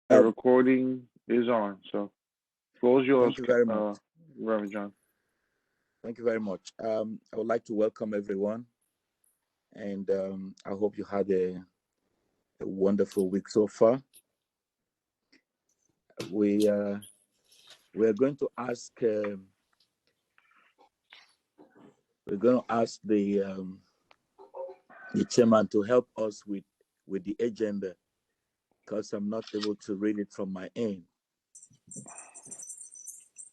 The recording is on, so floor is yours, Thank you very much. Reverend John. Thank you very much. I would like to welcome everyone, and I hope you had a wonderful week so far. We are going to ask the chairman to help us with the agenda, because I'm not able to read it from my end.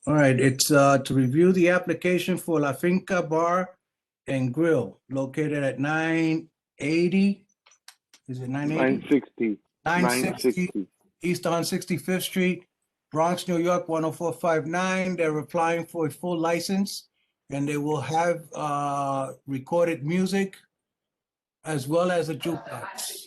All right, it's to review the application for La Finca Bar and Grill located at 980, is it 980? 960 East 165th Street, Bronx, New York, 10459. They're applying for a full license, and they will have recorded music as well as a jukebox.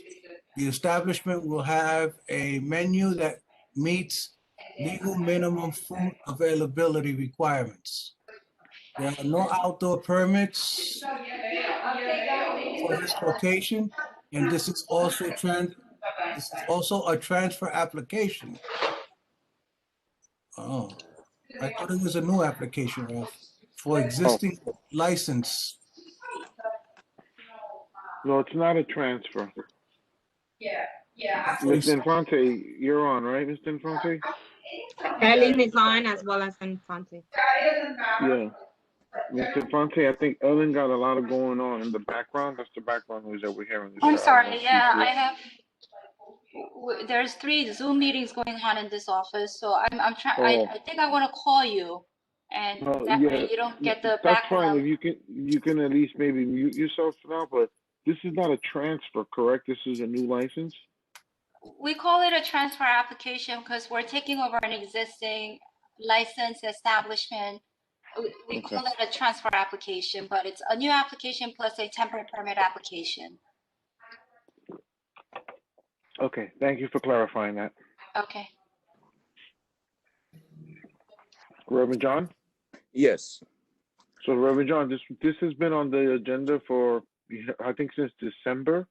The establishment will have a menu that meets legal minimum food availability requirements. There are no outdoor permits for this location, and this is also a transfer application. Oh, I thought it was a new application, Ralph, for existing license. No, it's not a transfer. Mr. Infante, you're on, right, Mr. Infante? Ellen is on as well as Infante. Yeah. Mr. Infante, I think Ellen got a lot of going on in the background. That's the background noise that we're hearing. I'm sorry, yeah, I have, there's 3 Zoom meetings going on in this office, so I'm trying, I think I want to call you, and that way you don't get the That's background. fine, if you can at least maybe mute yourself for now, but this is not a transfer, correct? This is a new license? We call it a transfer application because we're taking over an existing licensed establishment. We call it a transfer application, but it's a new application plus a temporary permit application. Okay, thank you for clarifying that. Okay. Reverend John? Yes. So Reverend John, this has been on the agenda for, I think, since December.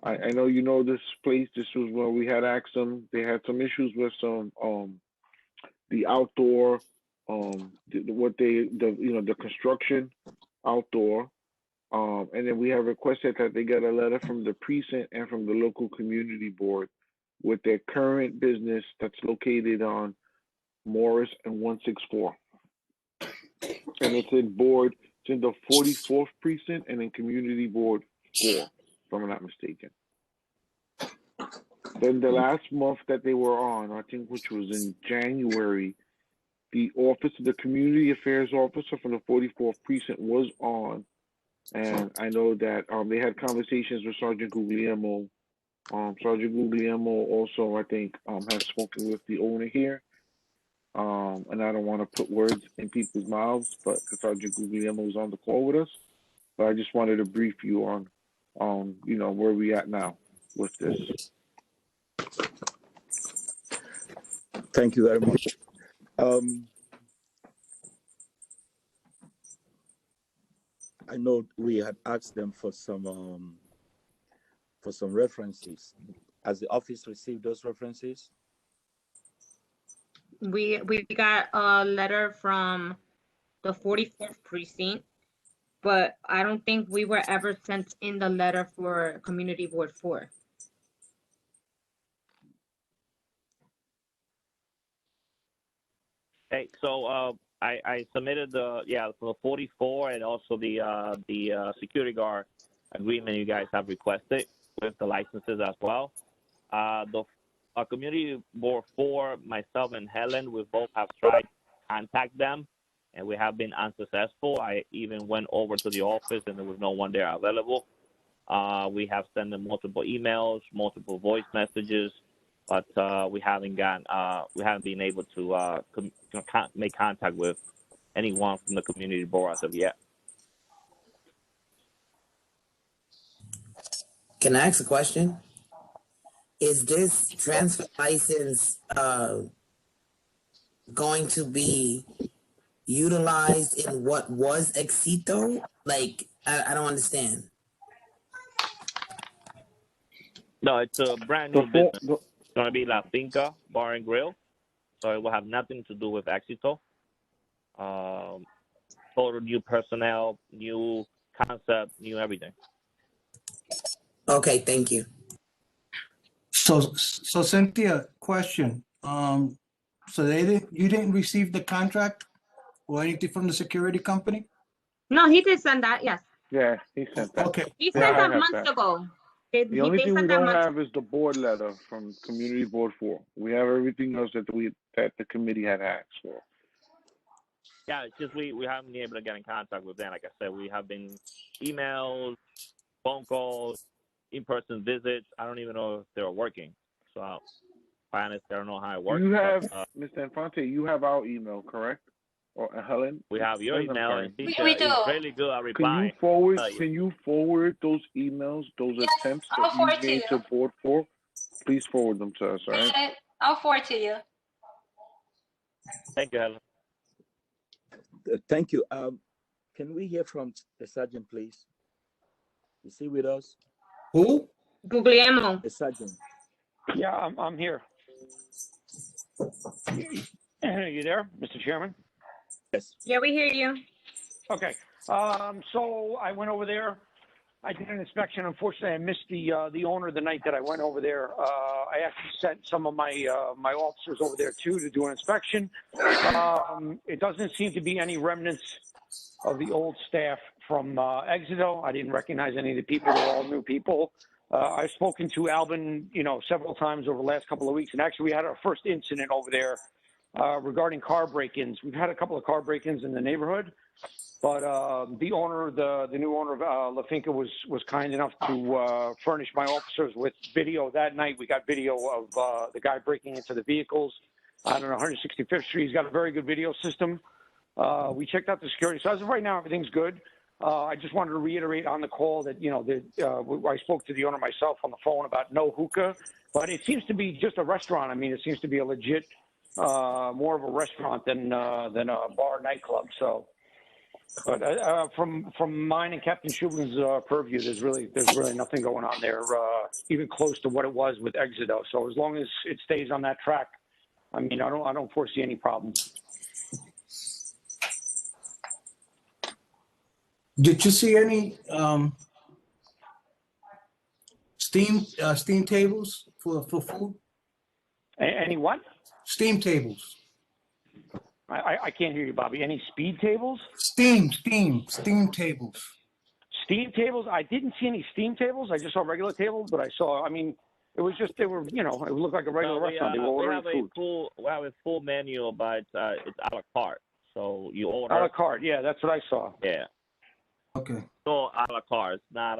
I know you know this place. This was where we had asked them. They had some issues with some the outdoor the construction outdoor, and then we have requested that they get a letter from the precinct and from the local community board with their current business that's located on Morris and 164, and it's in the 44th precinct and in community board 4, if I'm not mistaken. Then the last month that they were on, I think, which was in January, the office of the community affairs officer from the 44th precinct was on, and I know that they had conversations with Sergeant Guglielmo. Sergeant Guglielmo also, I think, has spoken with the owner here, and I don't want to put words in people's mouths, but Sergeant Guglielmo is on the call with us. But I just wanted to brief you on where we at now with this. Thank you very much. I know we had asked them for some references. Has the office received those references? We got a letter from the 44th precinct, but I don't think we were ever sent in the letter for Community Board 4. Hey, so I submitted for the 44 and also the security guard agreement you guys have requested with the licenses as well. The Community Board 4, myself and Helen, we both have tried to contact them, and we have been unsuccessful. I even went over to the office, and there was no one there available. We have sent them multiple emails, multiple voice messages, but we haven't been able to make contact with anyone from the community board as of yet. Can I ask a question? Is this transfer license going to be utilized in what was Éxito? Like, I don't understand. No, it's a brand new business. It's going to be La Finca Bar and Grill. So it will have nothing to do with Éxito. Total new personnel, new concept, new everything. Okay, thank you. So Cynthia, question. So you didn't receive the contract or anything from the security company? No, he did send that. Yes, Yeah, he sent that. Okay. he Yeah, sent I that have months that. ago. The only thing we sent that don't months have is the board letter from Community Board 4. We have everything else that the committee had asked for. Yeah, it's just we haven't been able to get in contact with them. Like I said, we have been emails, phone calls, in-person visits. I don't even know if they're working. So, honestly, I don't know how it works. You have, but, Mr. Infante, you have our email, correct? Or Helen? we have your Helen, I'm email, sorry. and We Tisha do. is really good at Can replying. you forward those emails, those Yes, attempts I'll that forward you to made you. to Board 4? Please forward them to us, all right? Got it. I'll forward to you. Thank you, Helen. Thank you. Can we hear from the sergeant, please? Is he with us? Who? Guglielmo. The sergeant. Yeah, I'm here. You there, Mr. Chairman? Yes. Yeah, we hear you. Okay. So I went over there. I did an inspection. Unfortunately, I missed the owner the night that I went over there. I actually sent some of my my officers over there too to do an inspection. It doesn't seem to be any remnants of the old staff from Éxito. I didn't recognize any of the people. They're all new people. I've spoken to Alvin, several times over the last couple of weeks, and actually we had our first incident over there regarding car break-ins. We've had a couple of car break-ins in the neighborhood, but the owner, the new owner of La Finca was kind enough to furnish my officers with video that night. We got video of the guy breaking into the vehicles on 165th Street. He's got a very good video system. We checked out the security. So as of right now, everything's good. I just wanted to reiterate on the call that, I spoke to the owner myself on the phone about no hookah, but it seems to be just a restaurant. I mean, it seems to be a legit, more of a restaurant than a bar nightclub. So, but from mine and Captain Shubin's purview, there's really nothing going on there, even close to what it was with Éxito. So as long as it stays on that track, I mean, I don't foresee any problems. Did you see any steam tables for food? Any what? Steam tables. I can't hear you, Bobby. Any speed tables? Steam tables. Steam tables? I didn't see any steam tables. I just saw regular tables, but it was just, they were, it looked like a regular restaurant. They were ordering food. We have a full menu, but it's a la carte. So you order. A la carte, yeah, that's what I saw. Yeah. Okay. So a la carte. It's not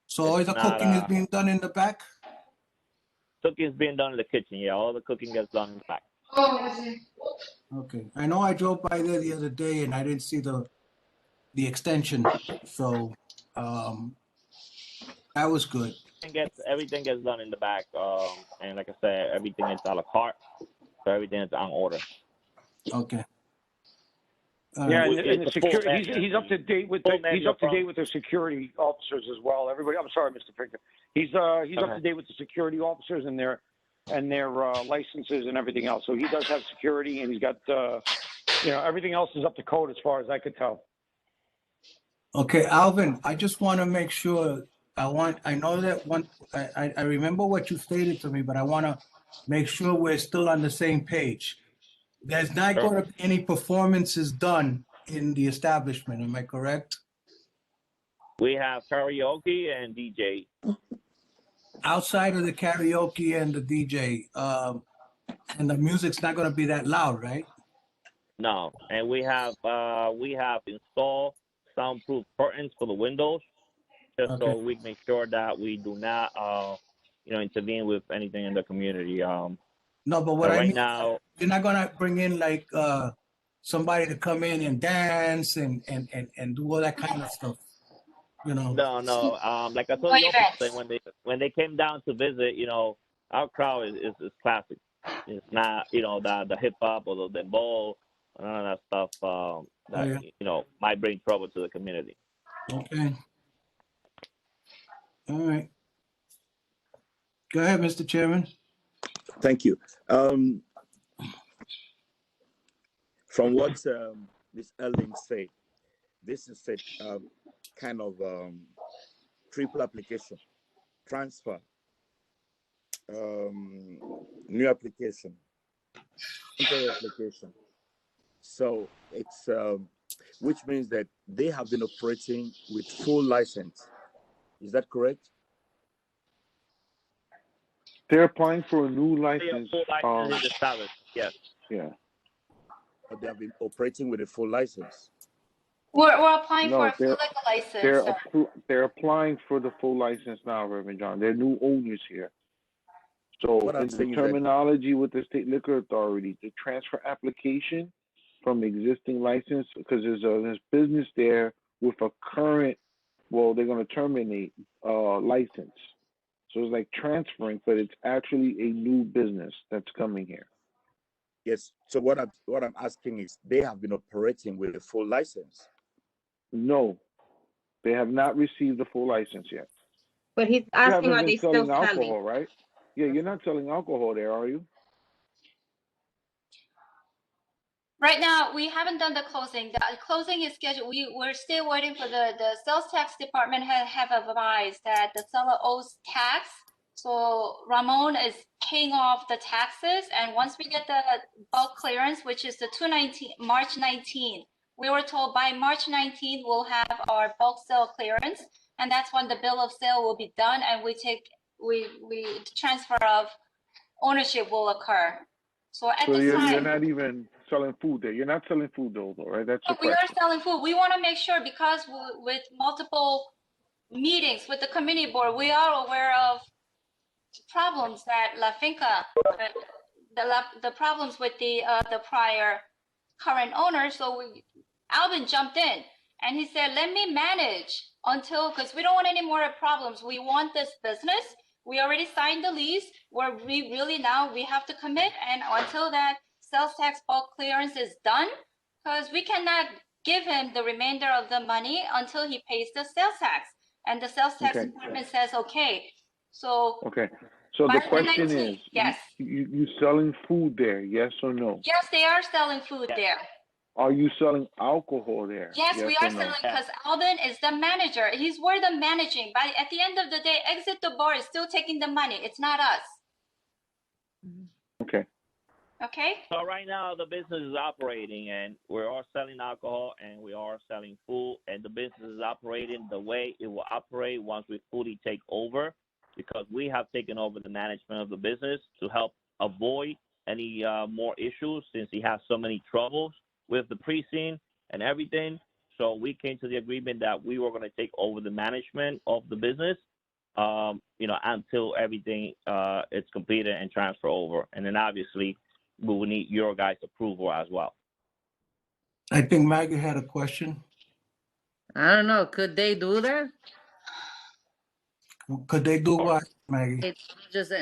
So all the cooking is being done in the back? Cooking is being done in the kitchen. Yeah, all the cooking gets done in the back. Okay. I know I drove by there the other day and I didn't see the extension. So that was good. Everything gets done in the back. And like I said, everything is a la carte. So everything is on order. Okay. Yeah, and the security, he's up to date with the security officers as well. Everybody, I'm sorry, Mr. Pinker. He's up to date with the security officers and their licenses and everything else. So he does have security, and he's got everything else is up to code as far as I could tell. Okay, Alvin, I just want to make sure. I know that I remember what you stated to me, but I want to make sure we're still on the same page. There's not going to be any performances done in the establishment. Am I correct? We have karaoke and DJ. Outside of the karaoke and the DJ, and the music's not going to be that loud, right? No, and we have installed soundproof curtains for the windows, just so we make sure that we do not, intervene with anything in the community. No, but what I mean, now, you're not gonna bring in like somebody to come in and dance and do all that kind of stuff, No. Like I told you, when they came down to visit, our crowd is classic. It's not, the hip hop or the dembow, none of that stuff might bring trouble to the community. Okay. All right. Go ahead, Mr. Chairman. Thank you. From what Ms. Erling said, this is a kind of triple application, transfer, new application, temporary application. So it's which means that they have been operating with full license. Is that correct? They're applying for a new license. Full license is established. Yes. Yeah. Or they have been operating with a full license? We're applying No, for a full liquor license. They're applying for the full license now, Reverend John. They're new owners here. So in the terminology with the State Liquor Authority, the transfer application from existing license, because there's business there with a current, well, they're going to terminate license. So it's like transferring, but it's actually a new business that's coming here. Yes. So what I'm asking is, they have been operating with a full license? No, they have not received the full license yet. But he's asking, are they still selling alcohol, selling? right? Yeah, you're not selling alcohol there, are you? Right now, we haven't done the closing. The closing is scheduled. We're still waiting for the sales tax department have advised that the seller owes tax. So Ramon is paying off the taxes. And once we get the bulk clearance, which is the March 19th, we were told by March 19th, we'll have our bulk sale clearance. And that's when the bill of sale will be done. And we transfer of ownership will occur. So at this time, you're not even selling food there. You're not selling food though, right? That's the question. We are selling food. We want to make sure, because with multiple meetings with the committee board, we are aware of problems that La Finca, the problems with the prior current owner. So Alvin jumped in and he said, let me manage until, because we don't want any more problems. We want this business. We already signed the lease where we have to commit, and until that sales tax bulk clearance is done, because we cannot give him the remainder of the money until he pays the sales tax. And the sales tax department says, okay. So the question is, yes, you selling food there, yes or no? Yes, they are selling food there. Are you selling alcohol there? Yes, we are selling, because Alvin is the manager. He's where the managing. But at the end of the day, Exit the Bar is still taking the money. It's not us. Okay. Okay. So right now the business is operating, and we are selling alcohol and we are selling food, and the business is operating the way it will operate once we fully take over, because we have taken over the management of the business to help avoid any more issues, since he has so many troubles with the precinct and everything. So we came to the agreement that we were going to take over the management of the business, until everything is completed and transfer over. And then obviously we will need your guys' approval as well. I think Maggie had a question. I don't know. Could they do that? Could they do what, Maggie? Just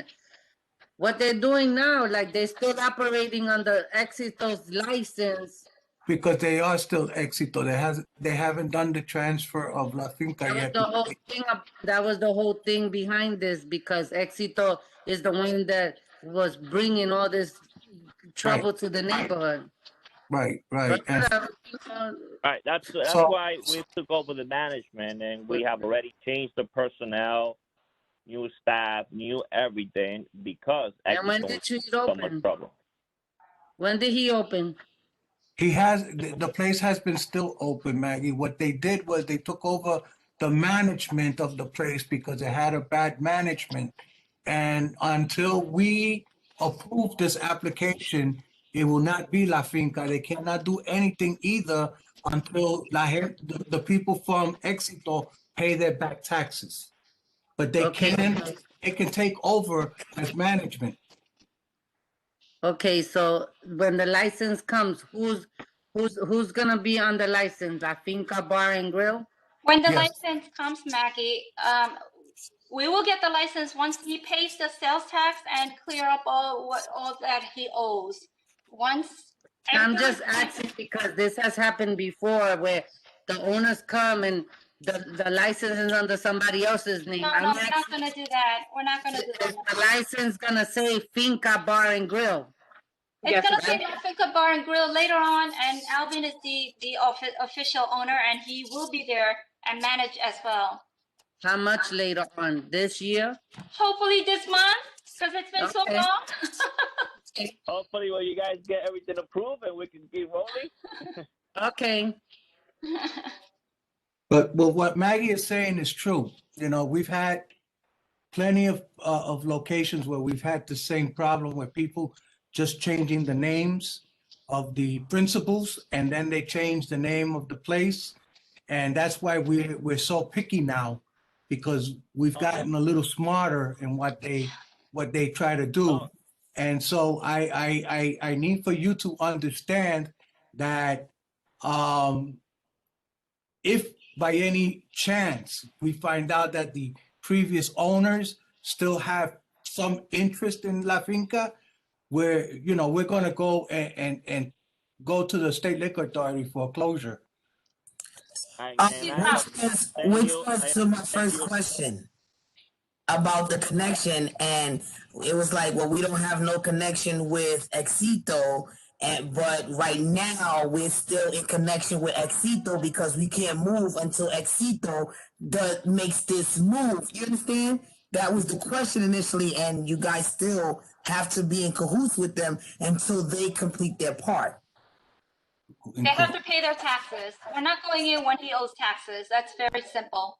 what they're doing now, like they're still operating under Exito's license. Because they are still Éxito. They haven't done the transfer of La Finca yet. That was the whole thing behind this, because Éxito is the one that was bringing all this trouble to the neighborhood. Right. Right. That's why we took over the management, and we have already changed the personnel, new staff, new everything, because and when did you open? So much trouble. When did he open? The place has been still open, Maggie. What they did was they took over the management of the place because it had a bad management. And until we approve this application, it will not be La Finca. They cannot do anything either until the people from Éxito pay their back taxes. But they can take over as management. Okay, so when the license comes, who's gonna be on the license? La Finca Bar and Grill? When the license comes, Maggie, we will get the license once he pays the sales tax and clear up all that he owes. I'm just asking because this has happened before, where the owners come and the license is under somebody else's name. No, I'm we're not asking, gonna do that. We're not gonna do is that. the license gonna say Finca Bar and Grill? It's Yes, gonna it's say La Finca Bar and Grill later on, and Alvin is the official owner, and he will be there and manage as well. How much later on this year? Hopefully this month, because it's been so Okay. long. Hopefully, when you guys get everything approved and we can keep rolling. Okay. But what Maggie is saying is true. You know, we've had plenty of locations where we've had the same problem where people just changing the names of the principals and then they change the name of the place. And that's why we're so picky now, because we've gotten a little smarter in what they try to do. Oh. And so I need for you to understand that if by any chance we find out that the previous owners still have some interest in La Finca, we're going to go and go to the State Liquor Authority for closure. Which was to my first question about the connection, and it was like, well, we don't have no connection with Éxito, but right now we're still in connection with Éxito because we can't move until Éxito makes this move. You understand? That was the question initially, and you guys still have to be in cahoots with them until they complete their part. They have to pay their taxes. We're not going in when he owes taxes. That's very simple.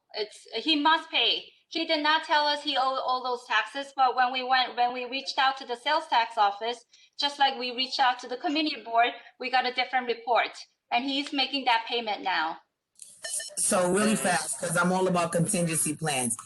He must pay. He did not tell us he owed all those taxes, but when we reached out to the sales tax office, just like we reached out to the committee board, we got a different report, and he's making that payment now. So really fast, because I'm all about contingency plans.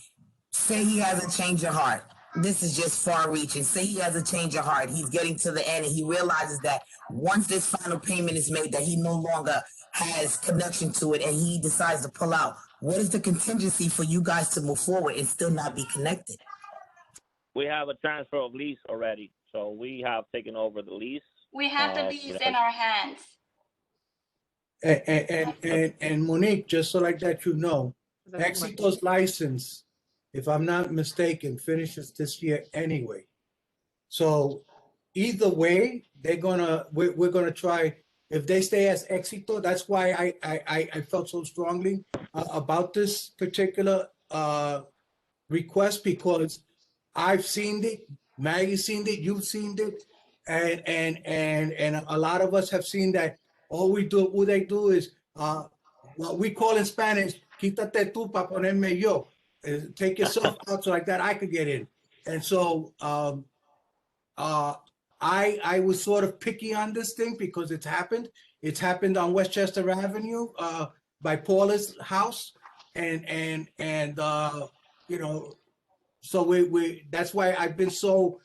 Say he has a change of heart. This is just far reaching. Say he has a change of heart. He's getting to the end and he realizes that once this final payment is made, that he no longer has connection to it and he decides to pull out. What is the contingency for you guys to move forward and still not be connected? We have a transfer of lease already. So we have taken over the lease. We have the lease in our hands. And Monique, just so like that, Éxito's license, if I'm not mistaken, finishes this year anyway. So either way, we're gonna try. If they stay as Éxito, that's why I felt so strongly about this particular request, because I've seen it, Maggie's seen it, you've seen it, and a lot of us have seen that. All they do is what we call in Spanish, quítate tú para ponerme yo. Take yourself out so like that I could get in. And so I was sort of picky on this thing because it's happened. It's happened on Westchester Avenue by Paula's house, and so we that's why I've been so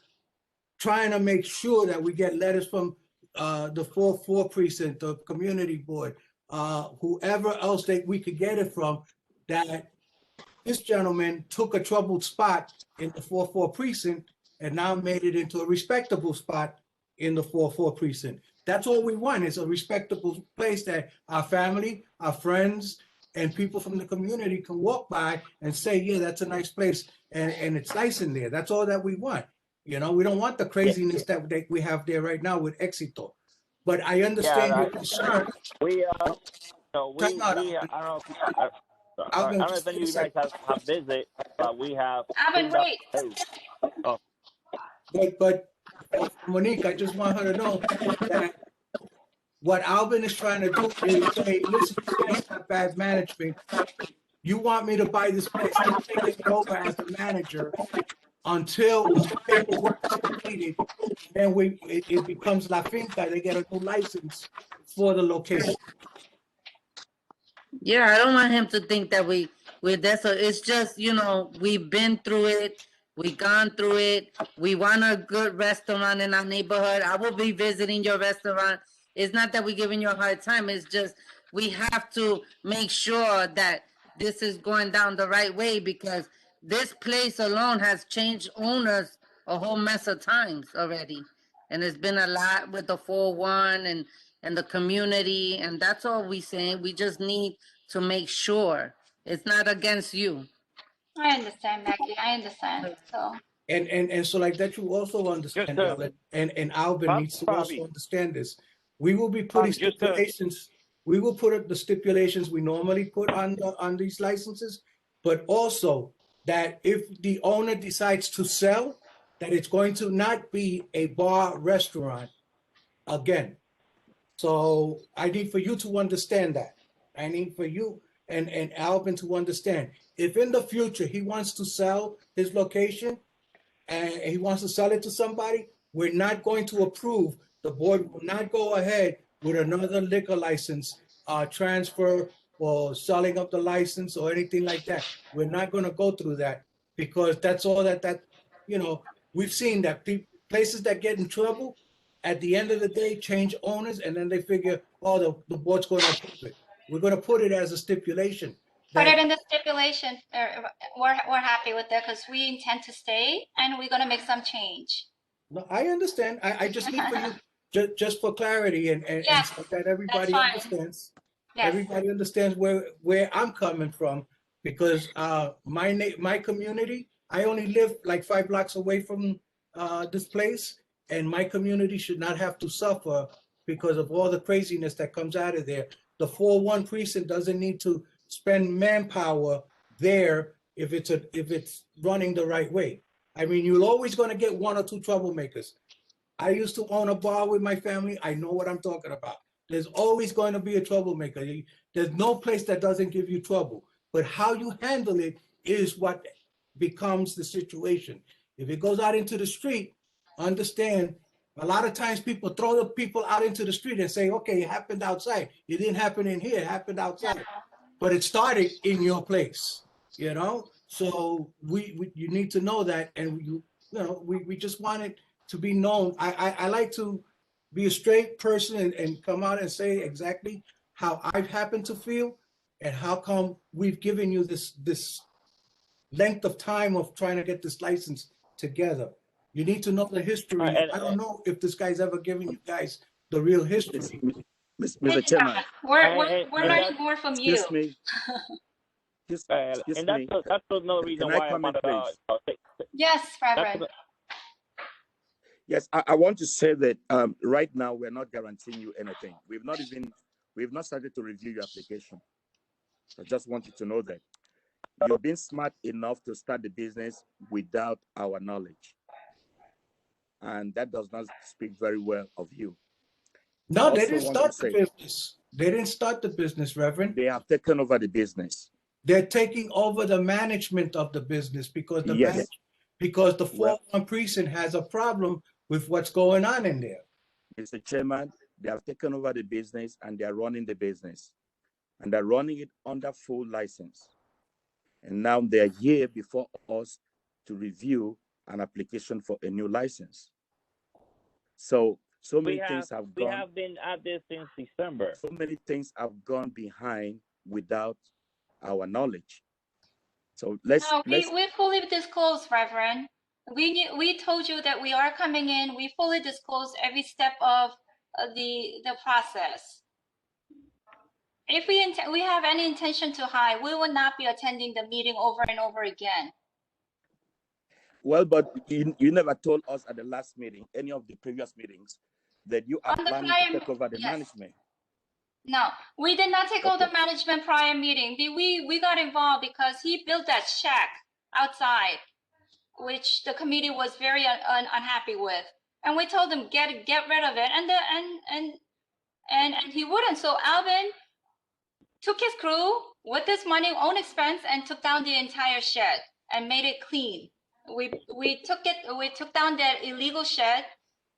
trying to make sure that we get letters from the 4-4 precinct, the community board, whoever else we could get it from, that this gentleman took a troubled spot in the 4-4 precinct and now made it into a respectable spot in the 4-4 precinct. That's all we want, is a respectable place that our family, our friends, and people from the community can walk by and say, yeah, that's a nice place, and it's nice in there. That's all that we want. We don't want the craziness that we have there right now with Éxito. But I understand your concern. I don't know if any of you guys have visited, but we have. Alvin, wait. Oh. But Monique, I just want her to know that what Alvin is trying to do is say, listen, it's not bad management. You want me to buy this place, I'm taking it over as the manager until the paperwork is completed. Then it becomes La Finca. They get a new license for the location. Yeah, I don't want him to think that it's just, we've been through it. We've gone through it. We want a good restaurant in our neighborhood. I will be visiting your restaurant. It's not that we're giving you a hard time. It's just we have to make sure that this is going down the right way, because this place alone has changed owners a whole mess of times already. And it's been a lot with the 4-1 and the community. And that's all we're saying. We just need to make sure It's not against you. I understand, Maggie. I understand. So And so like that, you also understand, to- Ellen, and Alvin needs to Bobby. also understand this. We will be putting Bobby, just to- stipulations. We will put up the stipulations we normally put on these licenses, but also that if the owner decides to sell, that it's going to not be a bar restaurant again. So I need for you to understand that. I need for you and Alvin to understand. If in the future he wants to sell his location, and he wants to sell it to somebody, we're not going to approve. The board will not go ahead with another liquor license transfer or selling up the license or anything like that. We're not going to go through that because that's all that we've seen that places that get in trouble at the end of the day change owners and then they figure, oh, the board's going to approve it. We're going to put it as a stipulation. put it in the stipulation. We're happy with that because we intend to stay and we're gonna make some change. No, I understand. I just need for you, just for clarity and Yes, so that everybody fine. understands. Yes. Everybody understands where I'm coming from because my community, I only live like 5 blocks away from this place, and my community should not have to suffer because of all the craziness that comes out of there. The 4-1 precinct doesn't need to spend manpower there if it's running the right way. I mean, you're always going to get 1 or 2 troublemakers. I used to own a bar with my family. I know what I'm talking about. There's always going to be a troublemaker. There's no place that doesn't give you trouble. But how you handle it is what becomes the situation. If it goes out into the street, understand a lot of times people throw the people out into the street and say, okay, it happened outside. It didn't happen in here, it happened outside. But it started in your place, So you need to know that, and we just want it to be known. I like to be a straight person and come out and say exactly how I've happened to feel and how come we've given you this length of time of trying to get this license together. You need to know the history. I don't know if this guy's ever given you guys the real history. Mr. Chairman. We're learning more from you. Excuse me. Excuse and me. that's another reason why I wanted to. Yes, Reverend. Yes, I want to say that right now we're not guaranteeing you anything. We've not started to review your application. I just want you to know that you've been smart enough to start the business without our knowledge, and that does not speak very well of you. No, they didn't start the business. They didn't start the business, Reverend. They have taken over the business. They're taking over the management of the business because the 4-1 precinct has a problem with what's going on in there. Mr. Chairman, they have taken over the business and they are running the business. And they're running it under full license. And now they're here before us to review an application for a new license. So many things have gone. We have been at this since December. So many things have gone behind without our knowledge. So we fully disclosed, Reverend. We told you that we are coming in. We fully disclosed every step of the process. If we have any intention to hide, we will not be attending the meeting over and over again. Well, but you never told us at the last meeting, any of the previous meetings, that you are planning to take over the management. No, we did not take over the management prior meeting. We got involved because he built that shack outside, which the committee was very unhappy with, and we told him get rid of it, and he wouldn't. So Alvin took his crew with this money, own expense, and took down the entire shed and made it clean. We took down that illegal shed,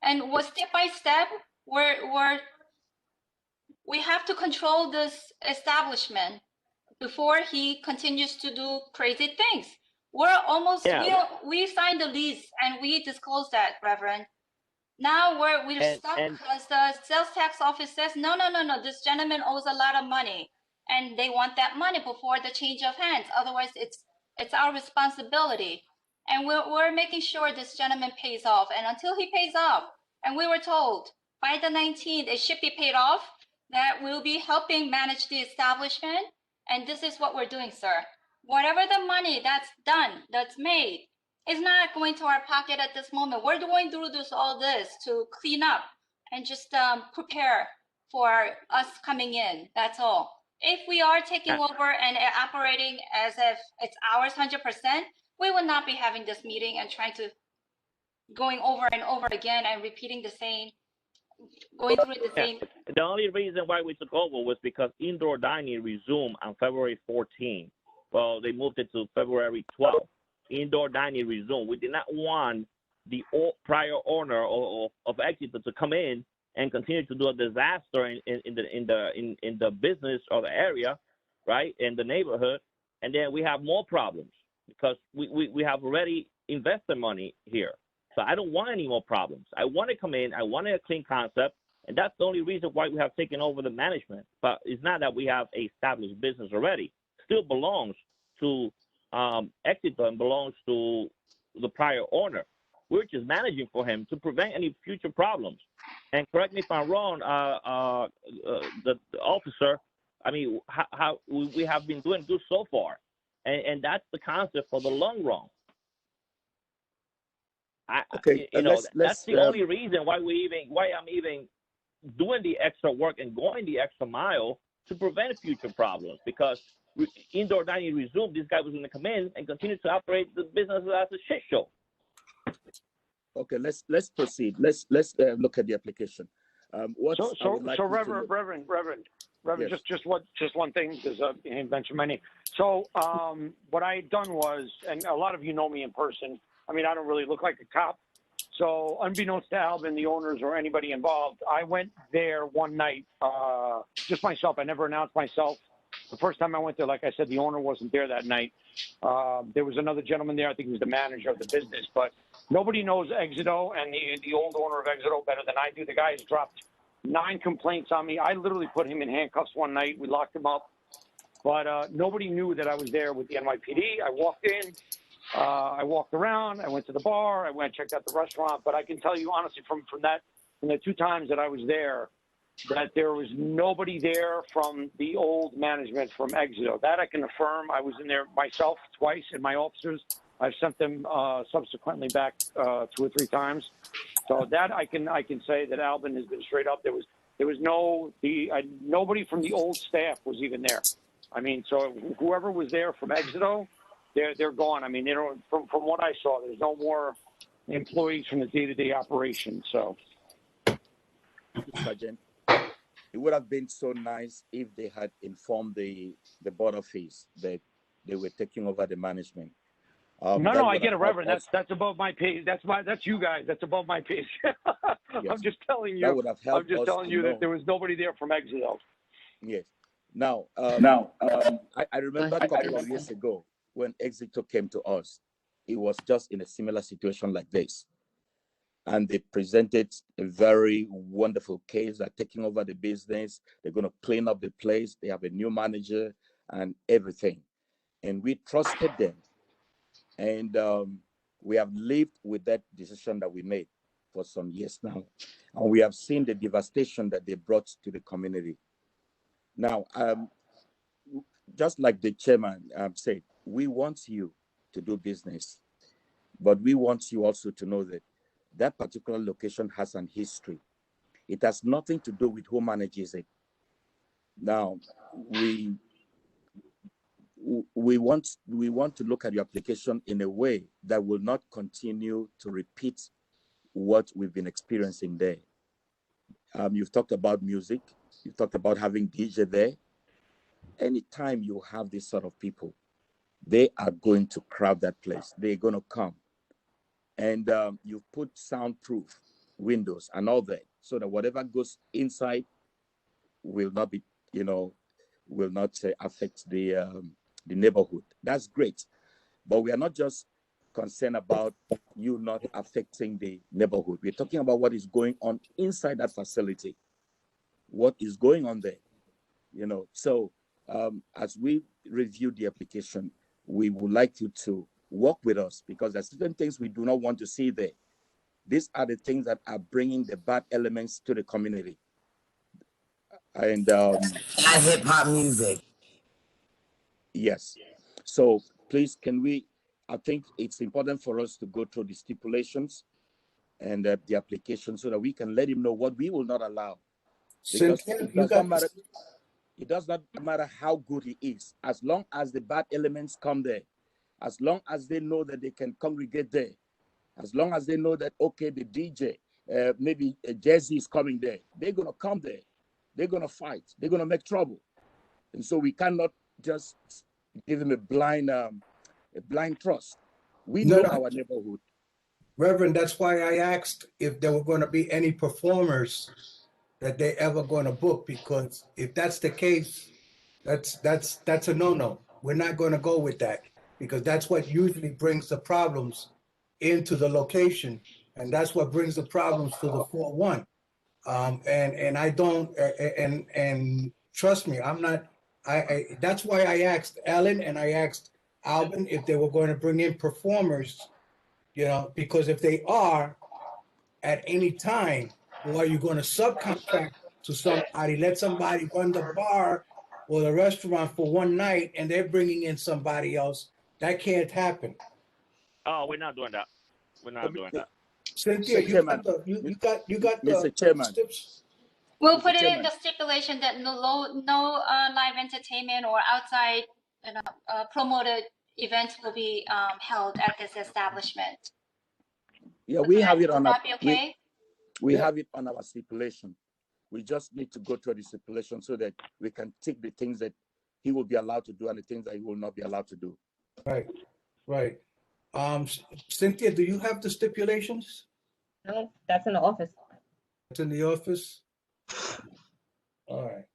and was step by step. We have to control this establishment before he continues to do crazy things. We're almost we signed the lease and we disclosed that, Reverend. Now we're stuck because the sales tax office says no. This gentleman owes a lot of money, and they want that money before the change of hands. Otherwise, it's our responsibility, and we're making sure this gentleman pays off. And until he pays off, and we were told by the 19th it should be paid off, that we'll be helping manage the establishment, And this is what we're doing, sir. Whatever the money that's done, that's made, is not going to our pocket at this moment. We're going through all this to clean up and just prepare for us coming in. That's all. If we are taking over and operating as if it's ours 100%, we would not be having this meeting and trying to going over and over again and repeating the same, going through the same. The only reason why we took over was because indoor dining resumed on February 14th. Well, they moved it to February 12th. Indoor dining resumed. We did not want the prior owner of Exeter to come in and continue to do a disaster in the business or the area, right, in the neighborhood, and then we have more problems because we have already invested money here. So I don't want any more problems. I want to come in. I want a clean concept, and that's the only reason why we have taken over the management. But it's not that we have a established business already. Still belongs to Exeter and belongs to the prior owner. We're just managing for him to prevent any future problems. And correct me if I'm wrong, the officer, I mean, how we have been doing good so far. And that's the concept for the long run. Okay, that's the only reason why I'm even doing the extra work and going the extra mile to prevent future problems, because indoor dining resumed, this guy was going to come in and continue to operate the business as a shit show. Okay, let's proceed. Let's look at the application. Reverend, yes. just one thing, because he mentioned my name. So what I had done was, and a lot of you know me in person, I mean, I don't really look like a cop. So unbeknownst to Alvin, the owners, or anybody involved, I went there one night, just myself. I never announced myself. The first time I went there, like I said, the owner wasn't there that night. There was another gentleman there. I think he was the manager of the business. But nobody knows Exito and the old owner of Exito better than I do. The guy has dropped 9 complaints on me. I literally put him in handcuffs one night. We locked him up. But nobody knew that I was there with the NYPD. I walked in. I walked around. I went to the bar. I went and checked out the restaurant. But I can tell you honestly, from the 2 times that I was there, that there was nobody there from the old management from Exito. That I can affirm. I was in there myself twice, and my officers. I've sent them subsequently back 2 or 3 times. So that I can say that Alvin has been straight up. There was nobody from the old staff was even there. I mean, so whoever was there from Exito, they're gone. I mean, from what I saw, there's no more employees from the day-to-day operation. So, Sergeant, it would have been so nice if they had informed the board office that they were taking over the management. No, I get it, Reverend. That's above my page. That's you guys. That's above my page. Yes. I'm just telling you. That would have helped. I'm just telling you that there was nobody there from Exito. Yes. Now, I remember a couple of years ago when Exito came to us. It was just in a similar situation like this. And they presented a very wonderful case. They're taking over the business. They're going to clean up the place. They have a new manager and everything. And we trusted them. And we have lived with that decision that we made for some years now. And we have seen the devastation that they brought to the community. Now, just like the chairman said, we want you to do business, but we want you also to know that that particular location has an history. It has nothing to do with who manages it. Now, we want to look at your application in a way that will not continue to repeat what we've been experiencing there. You've talked about music. You've talked about having DJ there. Anytime you have this sort of people, they are going to crowd that place. They're going to come. And you put soundproof windows and all that, so that whatever goes inside will not be, will not affect the neighborhood. That's great. But we are not just concerned about you not affecting the neighborhood. We're talking about what is going on inside that facility. What is going on there? So as we review the application, we would like you to work with us, because there's certain things we do not want to see there. These are the things that are bringing the bad elements to the community. And hip hop music. Yes. So please, can we, I think it's important for us to go through the stipulations and the application so that we can let him know what we will not allow. Because Cynthia, it you does got not matter. It does not matter how good he is, as long as the bad elements come there, as long as they know that they can congregate there, as long as they know that, okay, the DJ, maybe Jesse is coming there, they're going to come there. They're going to fight. They're going to make trouble. And so we cannot just give him a blind trust. We No, know no. our neighborhood. Reverend, that's why I asked if there were going to be any performers that they ever going to book, because if that's the case, that's a no-no. We're not going to go with that, because that's what usually brings the problems into the location, and that's what brings the problems to the 4-1. And I don't, and trust me, I'm not. That's why I asked Ellen and I asked Alvin if they were going to bring in performers, because if they are at any time, or are you going to subcontract to somebody, let somebody run the bar or the restaurant for one night and they're bringing in somebody else? That can't happen. Oh, we're not doing that. We're not doing that. Cynthia, Mr. Chairman, you got the Mr. Chairman, steps? We'll Mr. put it in Chairman. the stipulation that no live entertainment or outside, promoted events will be held at this establishment. Yeah, we have it on Would our, that be okay? we Yeah. have it on our stipulation. We just need to go through the stipulation so that we can take the things that he will be allowed to do and the things that he will not be allowed to do. Right. Cynthia, do you have the stipulations? No, that's in the office. It's in the office. All right.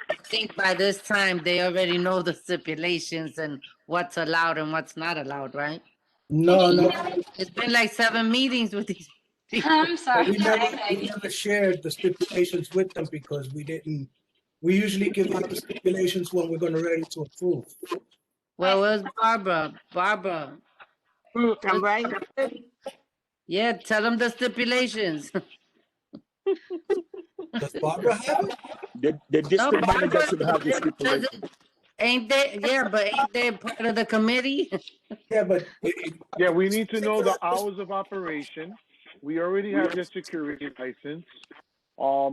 I think by this time they already know the stipulations and what's allowed and what's not allowed, right? No. It's been like 7 meetings with these people. I'm sorry. We never shared the stipulations with them because we didn't. We usually give out the stipulations when we're going to ready to approve. Well, where's Barbara? Barbara. I'm right. Yeah, tell them the stipulations. Does Barbara have it? The district manager should have the stipulation. Ain't they? Yeah, but ain't they part of the committee? Yeah, but Yeah, we need to know the hours of operation. We already have their security license.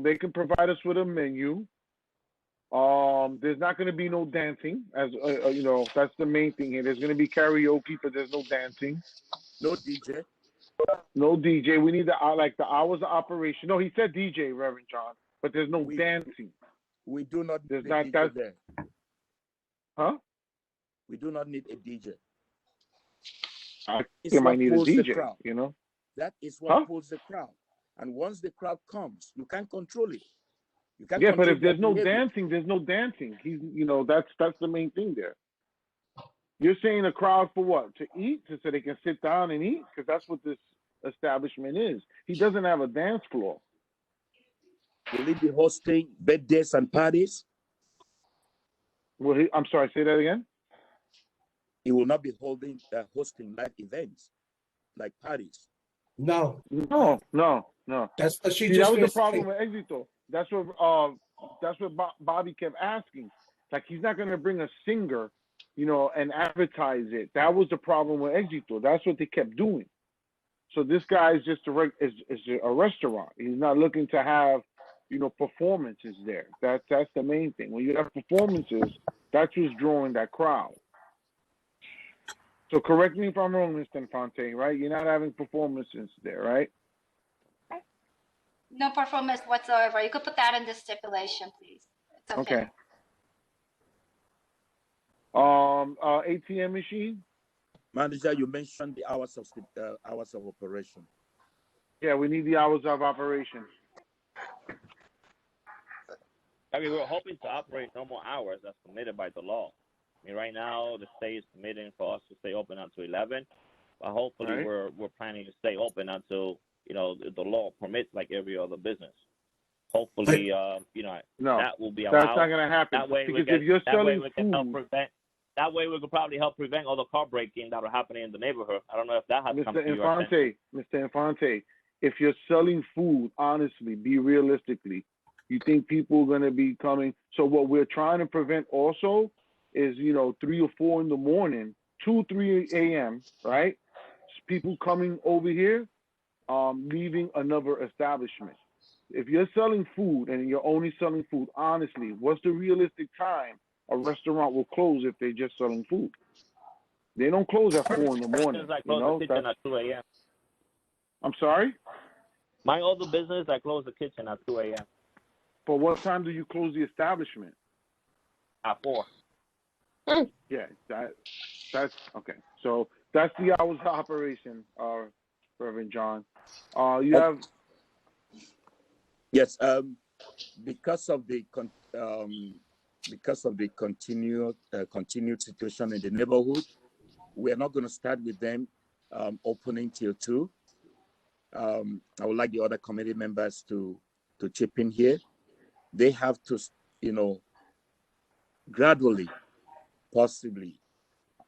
They can provide us with a menu. There's not going to be no dancing, as that's the main thing here. There's going to be karaoke, but there's no dancing. No DJ. No DJ. We need the hours of operation. No, he said DJ, Reverend John, but there's no dancing. We do not There's need not a DJ that. there. Huh? We do not need a DJ. I It's think I might what need a pulls the DJ. crowd. That is what pulls the crowd. And once the crowd comes, you can't control it. You can't. Yeah, but control if there's their no behavior. dancing, there's no dancing. That's the main thing there. You're saying a crowd for what? To eat, so they can sit down and eat, because that's what this establishment is. He doesn't have a dance floor. Will he be hosting birthdays and parties? I'm sorry, say that again. He will not be hosting live events like parties. No. That's what she See, just that was the said. problem with Exito. That's what Bobby kept asking. Like, he's not going to bring a singer, and advertise it. That was the problem with Exito. That's what they kept doing. So this guy is just a restaurant. He's not looking to have, performances there. That's the main thing. When you have performances, that's what's drawing that crowd. So correct me if I'm wrong, Mr. Infante, right? You're not having performances there, right? No performance whatsoever. You could put that in the stipulation, please. It's okay. ATM machine? Manager, you mentioned the hours of operation. Yeah, we need the hours of operation. I mean, we're hoping to operate normal hours as permitted by the law. I mean, right now the state is permitting for us to stay open until 11, but hopefully Right. we're planning to stay open until the law permits, like every other business. Hopefully, No, that will be allowed. that's not going to happen. That way, because if you're selling food, that way we could probably help prevent all the car breaking that are happening in the neighborhood. I don't know if that has come to your attention. Mr. Infante, if you're selling food, honestly, be realistically, You think people are going to be coming? So what we're trying to prevent also is, 3 or 4 in the morning, 2, 3 a.m., right? People coming over here, leaving another establishment. If you're selling food and you're only selling food, honestly, what's the realistic time a restaurant will close if they're just selling food? They don't close at 4 in the morning. I close the kitchen at 2 a.m. I'm sorry? My other business, I close the kitchen at 2 a.m. For what time do you close the establishment? At 4. Yeah, that's okay. So that's the hours of operation, Reverend John. You have Yes. Because of the continued situation in the neighborhood, we are not going to start with them opening till 2. I would like the other committee members to chip in here. They have to, gradually, possibly,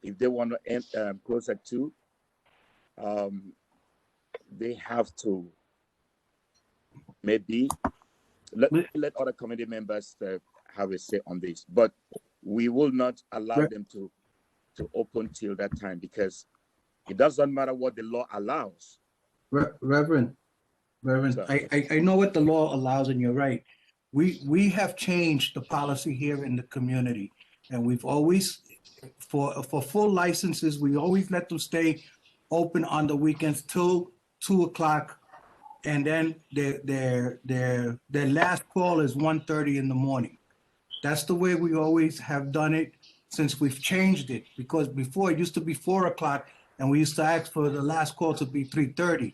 if they want to end close at 2, they have to maybe let other committee members have a say on this. But we will not allow them to open till that time, because it doesn't matter what the law allows. Reverend, I know what the law allows, and you're right. We have changed the policy here in the community, and we've always, for full licenses, we always let them stay open on the weekends till 2 o'clock, and then their last call is 1:30 in the morning. That's the way we always have done it since we've changed it, because before it used to be 4 o'clock, and we used to ask for the last call to be 3:30.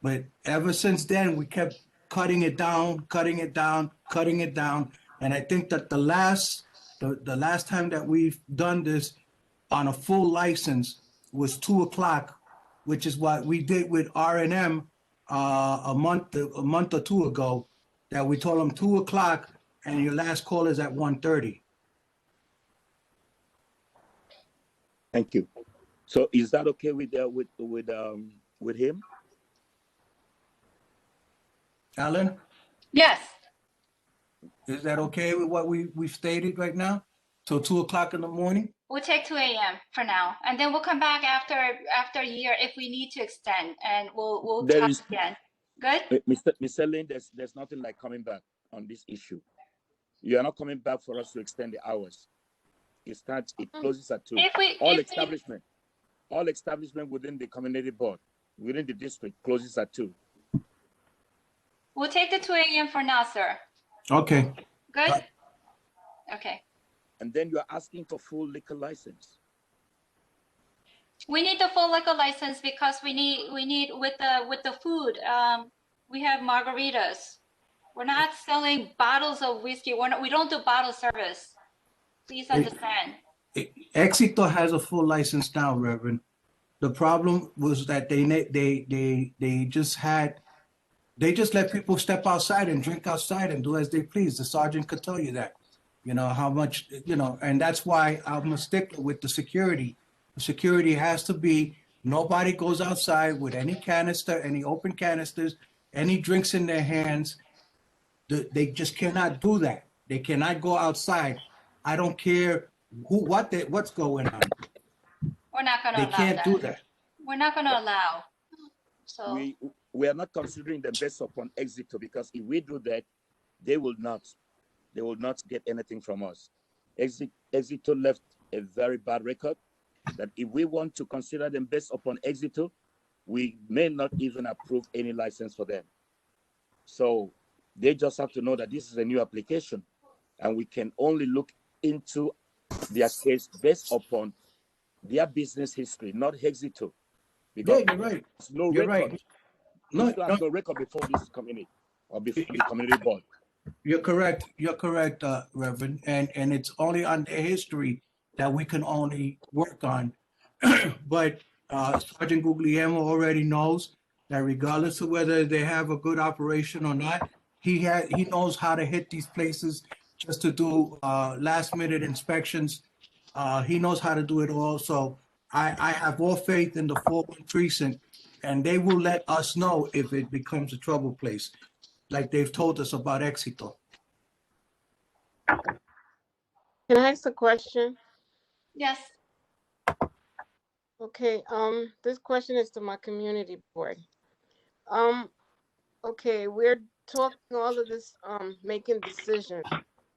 But ever since then, we kept cutting it down. And I think that the last time that we've done this on a full license was 2 o'clock, which is what we did with R&M a month or two ago, that we told them 2 o'clock and your last call is at 1:30. Thank you. So is that okay with him? Alan? Yes. Is that okay with what we've stated right now? Till 2 o'clock in the morning? We'll take 2 a.m. for now, and then we'll come back after a year if we need to extend, and we'll talk again. Good? Mr. Lynn, there's nothing like coming back on this issue. You are not coming back for us to extend the hours. It closes at 2. All establishment within the community board, within the district, closes at 2. We'll take the 2 a.m. for now, sir. Okay. Good? Okay. And then you're asking for full liquor license. We need the full liquor license because we need with the food. We have margaritas. We're not selling bottles of whiskey. We don't do bottle service. Please understand. Éxito has a full license now, Reverend. The problem was that they just let people step outside and drink outside and do as they please. The sergeant could tell you that, how much, and that's why I'm a stickler with the security. The security has to be, nobody goes outside with any canister, any open canisters, any drinks in their hands. They just cannot do that. They cannot go outside. I don't care what's going on. We're not going to allow that. They can't do that. We're not going to allow. So we are not considering them based upon Éxito, because if we do that, they will not get anything from us. Éxito left a very bad record, that if we want to consider them based upon Éxito, we may not even approve any license for them. So they just have to know that this is a new application, and we can only look into their case based upon their business history, not Éxito. Because you're right. There's no you're record. Right. No record before this committee or before the community board. You're correct. You're correct, Reverend. And it's only on their history that we can only work on. But Sergeant Guglielmo already knows that regardless of whether they have a good operation or not, he knows how to hit these places just to do last-minute inspections. He knows how to do it all. So I have all faith in the 4-1 precinct, and they will let us know if it becomes a trouble place, like they've told us about Éxito. Can I ask a question? Yes. Okay, this question is to my community board. Okay, we're talking all of this, making decisions.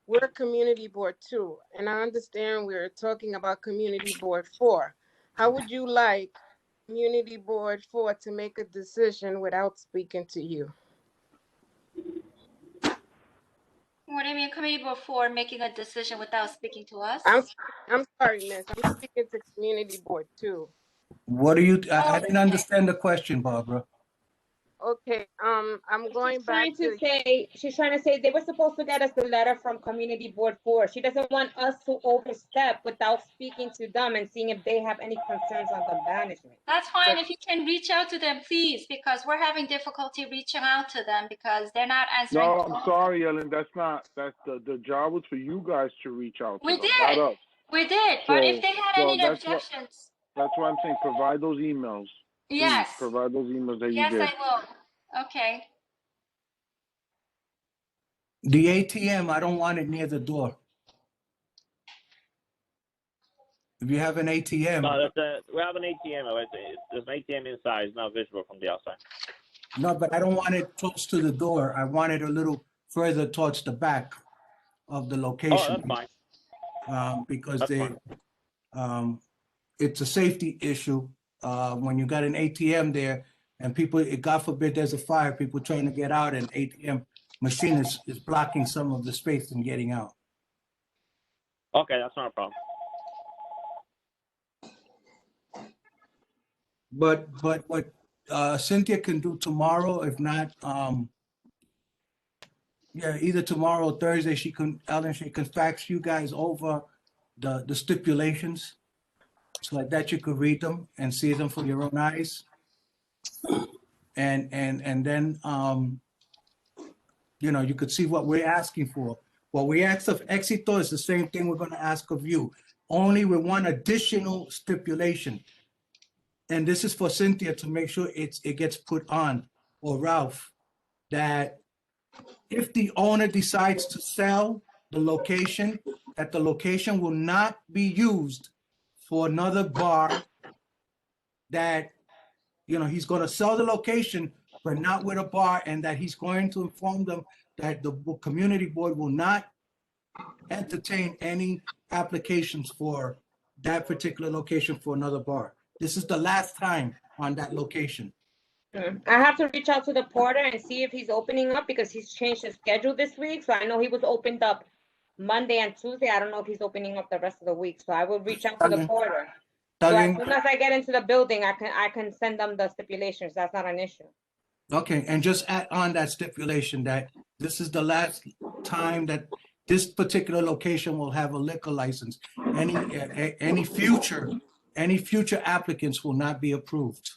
We're community board 2, and I understand we're talking about community board 4. How would you like community board 4 to make a decision without speaking to you? What do you mean, committee board 4 making a decision without speaking to us? I'm sorry, miss. I'm speaking to community board 2. What do you, I Oh, didn't okay. understand the question, Barbara. Okay, I'm going back to. She's trying to say they were supposed to get us the letter from Community Board 4. She doesn't want us to overstep without speaking to them and seeing if they have any concerns on the management. That's fine. If you can reach out to them, please, because we're having difficulty reaching out to them because they're not answering. No, I'm sorry, Ellen. That's the job was for you guys to reach out to We them, did. not us. We did. But if they had any that's objections. That's what I'm saying. Provide those emails. Please, Yes. provide those emails that you Yes, did. I will. Okay. The ATM, I don't want it near the door. If you have an ATM. No, we have an ATM. There's an ATM inside. It's not visible from the outside. No, but I don't want it close to the door. I want it a little further towards the back of the location. Oh, that's fine. Because That's it's a safety issue. When you got an ATM there and people, God forbid there's a fire, people trying to get out and ATM machine is blocking some of the space and getting out. Okay, that's not a problem. But what Cynthia can do tomorrow, if not, yeah, either tomorrow or Thursday, she can fax you guys over the stipulations so that you could read them and see them for your own eyes. And then, you know, you could see what we're asking for. What we ask of Éxito is the same thing we're going to ask of you, only with one additional stipulation. And this is for Cynthia to make sure it gets put on, or Ralph, that if the owner decides to sell the location, that the location will not be used for another bar, that, you know, he's going to sell the location, but not with a bar, and that he's going to inform them that the community board will not entertain any applications for that particular location for another bar. This is the last time on that location. I have to reach out to the porter and see if he's opening up because he's changed his schedule this week. So I know he was opened up Monday and Tuesday. I don't know if he's opening up the rest of the week. So I will reach out to the porter. So as soon as I get into the building, I can send them the stipulations. That's not an issue. Okay, and just add on that stipulation that this is the last time that this particular location will have a liquor license. Any future applicants will not be approved.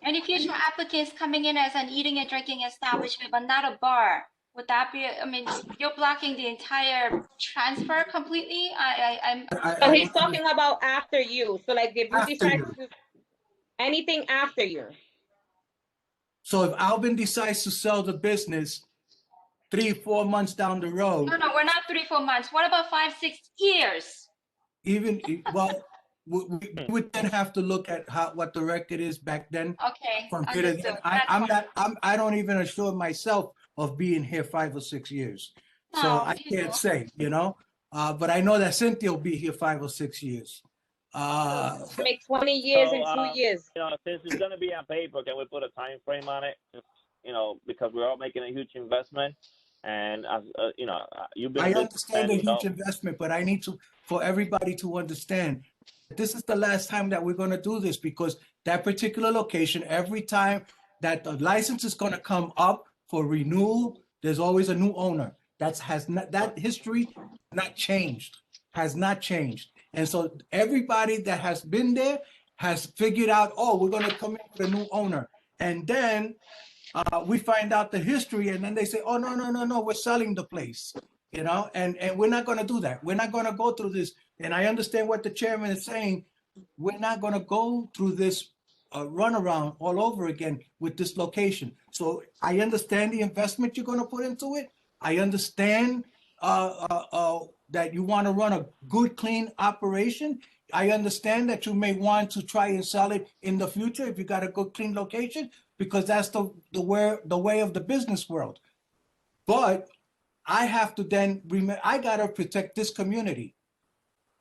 Any future applicants coming in as an eating and drinking establishment, but not a bar, would that be, I mean, you're blocking the entire transfer completely? So he's talking about after you. So like if you decide to, anything after you. So if Alvin decides to sell the business 3-4 months down the road. No, we're not 3-4 months. What about 5-6 years? Even, well, we would then have to look at what the record is back then. Okay, from here to then. I don't even assure myself of being here 5 or 6 years. So I can't say, you know, but I know that Cynthia will be here 5 or 6 years. Make 20 years in 2 years. You know, since it's going to be on paper, can we put a time frame on it? You know, because we're all making a huge investment. And, you know, you've been. I understand the huge investment, but I need for everybody to understand this is the last time that we're going to do this, because that particular location, every time that the license is going to come up for renewal, there's always a new owner. That history has not changed. And so everybody that has been there has figured out, oh, we're going to come in with a new owner. And then we find out the history, and then they say, oh, no, we're selling the place, you know, and we're not going to do that. We're not going to go through this. And I understand what the chairman is saying. We're not going to go through this runaround all over again with this location. So I understand the investment you're going to put into it. I understand that you want to run a good, clean operation, I understand that you may want to try and sell it in the future if you got a good, clean location, because that's the way of the business world. But I have to then remember, I got to protect this community.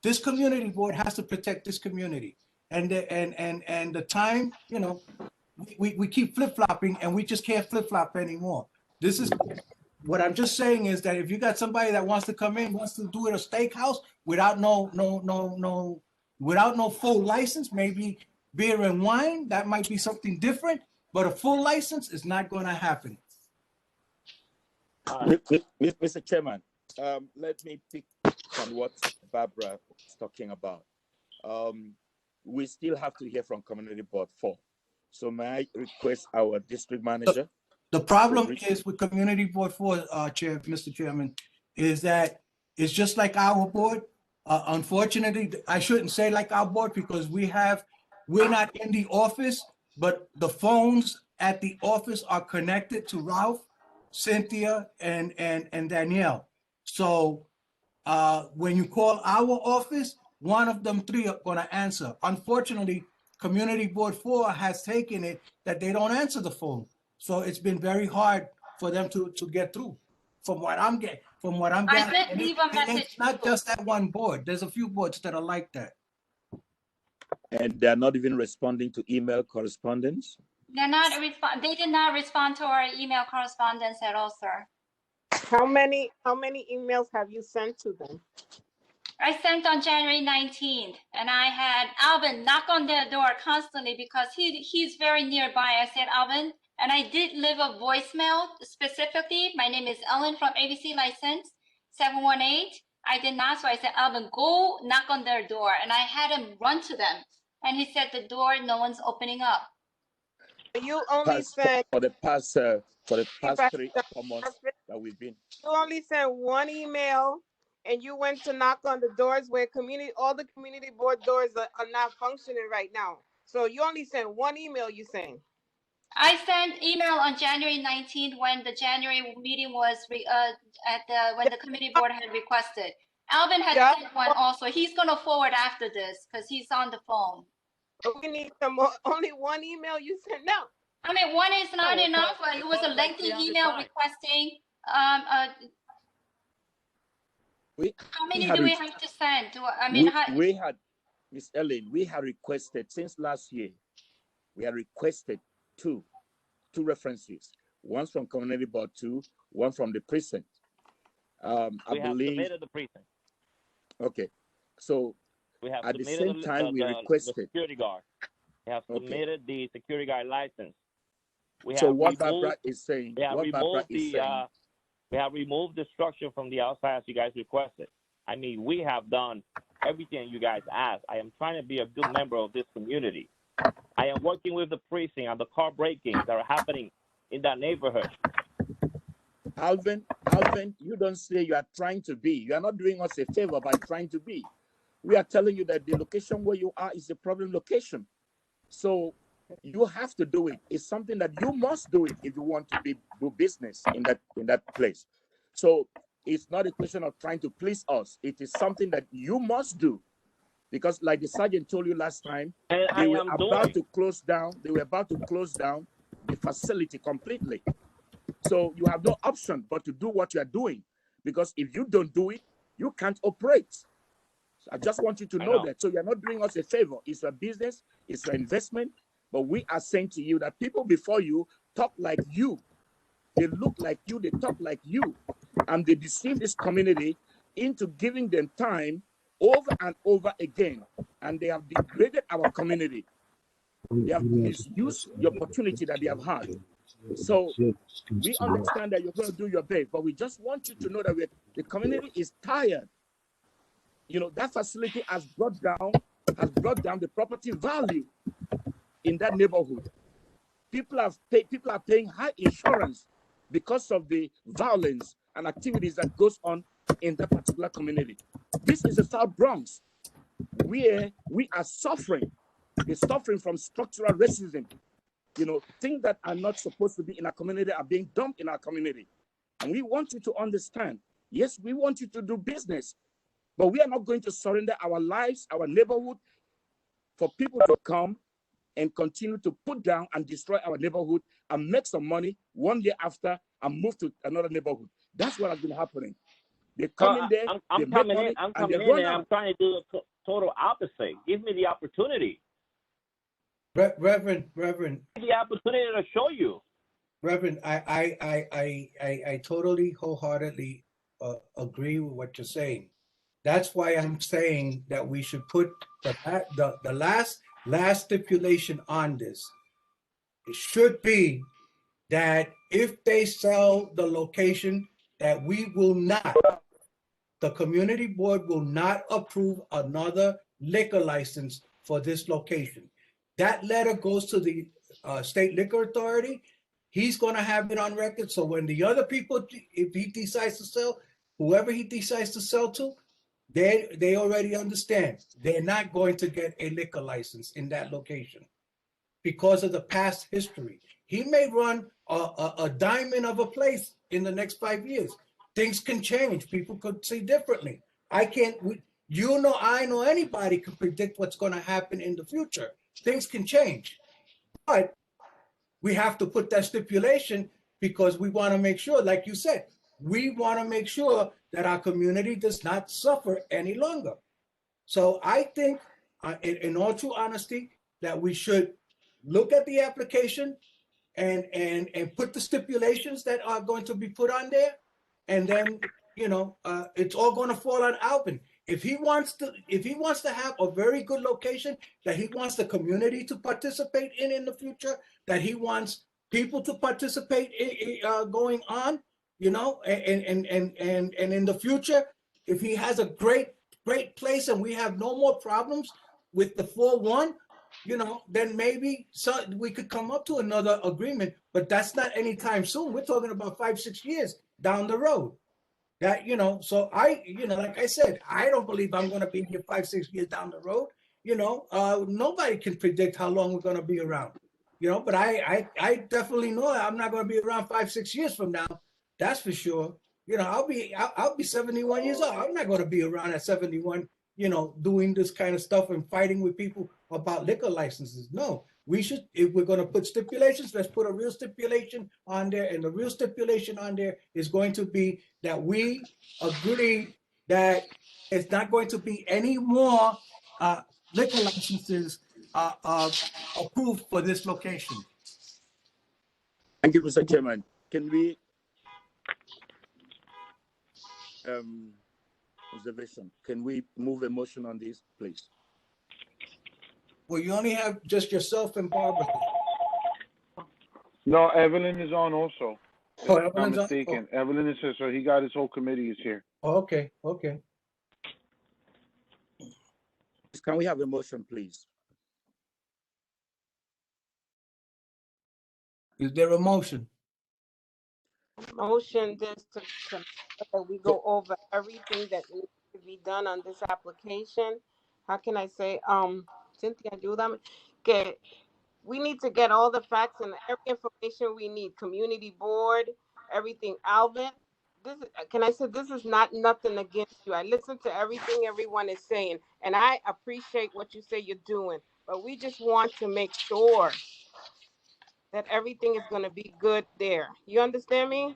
This community board has to protect this community. And the time, you know, we keep flip-flopping and we just can't flip-flop anymore. This is what I'm just saying is that if you got somebody that wants to come in, wants to do it a steakhouse without without no full license, maybe beer and wine, that might be something different, but a full license is not going to happen. Mr. Chairman, let me pick on what Barbara is talking about. We still have to hear from Community Board 4. So may I request our district manager? The problem is with Community Board 4, Mr. Chairman, is that it's just like our board. Unfortunately, I shouldn't say like our board because we're not in the office, but the phones at the office are connected to Ralph, Cynthia, and Danielle. So when you call our office, one of them three are going to answer. Unfortunately, Community Board 4 has taken it that they don't answer the phone. So it's been very hard for them to get through. From what I'm getting, I did leave a message. It's not just that one board. There's a few boards that are like that. And they're not even responding to email correspondence? They're not they did not respond to our email correspondence at all, sir. How many emails have you sent to them? I sent on January 19th, and I had Alvin knock on their door constantly because he's very nearby. I said, Alvin, and I did leave a voicemail specifically. My name is Ellen from ABC License 718. I did not, so I said, Alvin, go knock on their door, and I had him run to them, and he said the door, no one's opening up. You only sent for the past 3 or 4 months that we've been. You only sent one email, and you went to knock on the doors where all the community board doors are not functioning right now. So you only sent one email. You saying? I sent email on January 19th when the January meeting was when the committee board had requested. Alvin had sent one also. He's gonna forward after this because he's on the phone. We need some more. Only one email you sent now. I mean, one is not enough. It was a lengthy email requesting. How many do we have to send? We had, Miss Ellen, we had requested since last year. We had requested two references. One from Community Board 2, one from the precinct. I believe submitted the precinct. Okay, so we have at the same time we requested the security guard. We have submitted the security guard license. So what Barbara is saying, we have removed the structure from the outside as you guys requested. I mean, we have done everything you guys asked. I am trying to be a good member of this community. I am working with the precinct on the car break-ins that are happening in that neighborhood. Alvin, you don't say you are trying to be. You are not doing us a favor by trying to be. We are telling you that the location where you are is a problem location. So you have to do it. It's something that you must do it if you want to do business in that place. So it's not a question of trying to please us. It is something that you must do. Because like the sergeant told you last time, they were about to close down the facility completely. So you have no option but to do what you are doing. Because if you don't do it, you can't operate. So I just want you to know that. So you're not doing us a favor. It's a business, it's an investment. But we are saying to you that people before you talk like you. They look like you, they talk like you. And they deceive this community into giving them time over and over again. And they have degraded our community. They have misused the opportunity that they have had. So we understand that you're going to do your best, but we just want you to know that the community is tired. You know, that facility has brought down the property value in that neighborhood. People are paying high insurance because of the violence and activities that goes on in that particular community. This is the South Bronx, where we are suffering. We're suffering from structural racism. You know, things that are not supposed to be in our community are being dumped in our community. And we want you to understand Yes, we want you to do business, but we are not going to surrender our lives, our neighborhood, for people to come and continue to put down and destroy our neighborhood and make some money one day after and move to another neighborhood. That's what has been happening. They come in there, they make money, and they're going out. I'm trying to do the total opposite. Give me the opportunity. Reverend. The opportunity to show you. Reverend, I totally wholeheartedly agree with what you're saying. That's why I'm saying that we should put the last stipulation on this. It should be that if they sell the location, that we will not, the community board will not approve another liquor license for this location. That letter goes to the state liquor authority. He's going to have it on record. So when the other people, if he decides to sell, whoever he decides to sell to, they already understand they're not going to get a liquor license in that location because of the past history. He may run a diamond of a place in the next 5 years. Things can change. People could see differently. I can't, I know anybody can predict what's going to happen in the future. Things can change. But we have to put that stipulation because we want to make sure, like you said, we want to make sure that our community does not suffer any longer. So I think, in all true honesty, that we should look at the application and put the stipulations that are going to be put on there, and then it's all going to fall on Alvin. If he wants to have a very good location that he wants the community to participate in the future, that he wants people to participate in going on, and in the future, if he has a great place and we have no more problems with the 4-1, then maybe we could come up to another agreement, but that's not anytime soon. We're talking about 5-6 years down the road. That, so like I said, I don't believe I'm going to be here 5-6 years down the road. Nobody can predict how long we're going to be around, but I definitely know I'm not going to be around 5-6 years from now. That's for sure. I'll be 71 years old. I'm not going to be around at 71, doing this kind of stuff and fighting with people about liquor licenses. No, we should, if we're going to put stipulations, let's put a real stipulation on there. And the real stipulation on there is going to be that we agree that it's not going to be any more liquor licenses approved for this location. Thank you, Mr. Chairman. Can we observation? Can we move a motion on this, please? Well, you only have just yourself and Barbara. No, Evelyn is on also. Oh, If I'm Evelyn's on? mistaken. Evelyn is here, so he got his whole committee is here. Oh, okay. Can we have a motion, please? Is there a motion? Motion this to that we go over everything that needs to be done on this application. How can I say, Cynthia, que we need to get all the facts and every information we need. Community board, everything. Alvin, this is not nothing against you. I listen to everything everyone is saying, and I appreciate what you say you're doing. But we just want to make sure that everything is going to be good there. You understand me?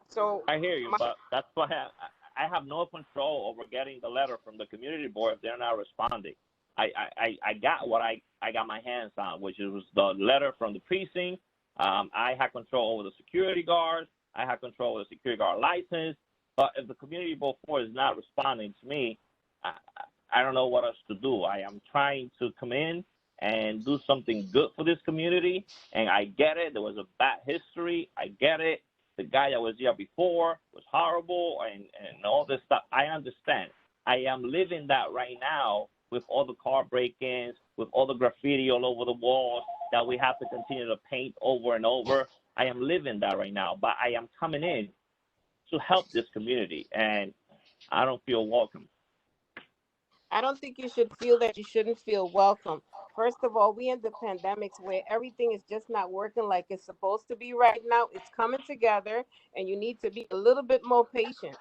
So I hear you, but that's why I have no control over getting the letter from the community board if they're not responding. I got what I got my hands on, which was the letter from the precinct. I had control over the security guards. I had control over the security guard license. But if the community board is not responding to me, I don't know what else to do. I am trying to come in and do something good for this community, and I get it. There was a bad history. I get it. The guy that was here before was horrible and all this stuff. I understand. I am living that right now with all the car break-ins, with all the graffiti all over the walls that we have to continue to paint over and over. I am living that right now, but I am coming in to help this community, and I don't feel welcome. I don't think you should feel that you shouldn't feel welcome. First of all, we in the pandemics where everything is just not working like it's supposed to be right now. It's coming together, and you need to be a little bit more patient.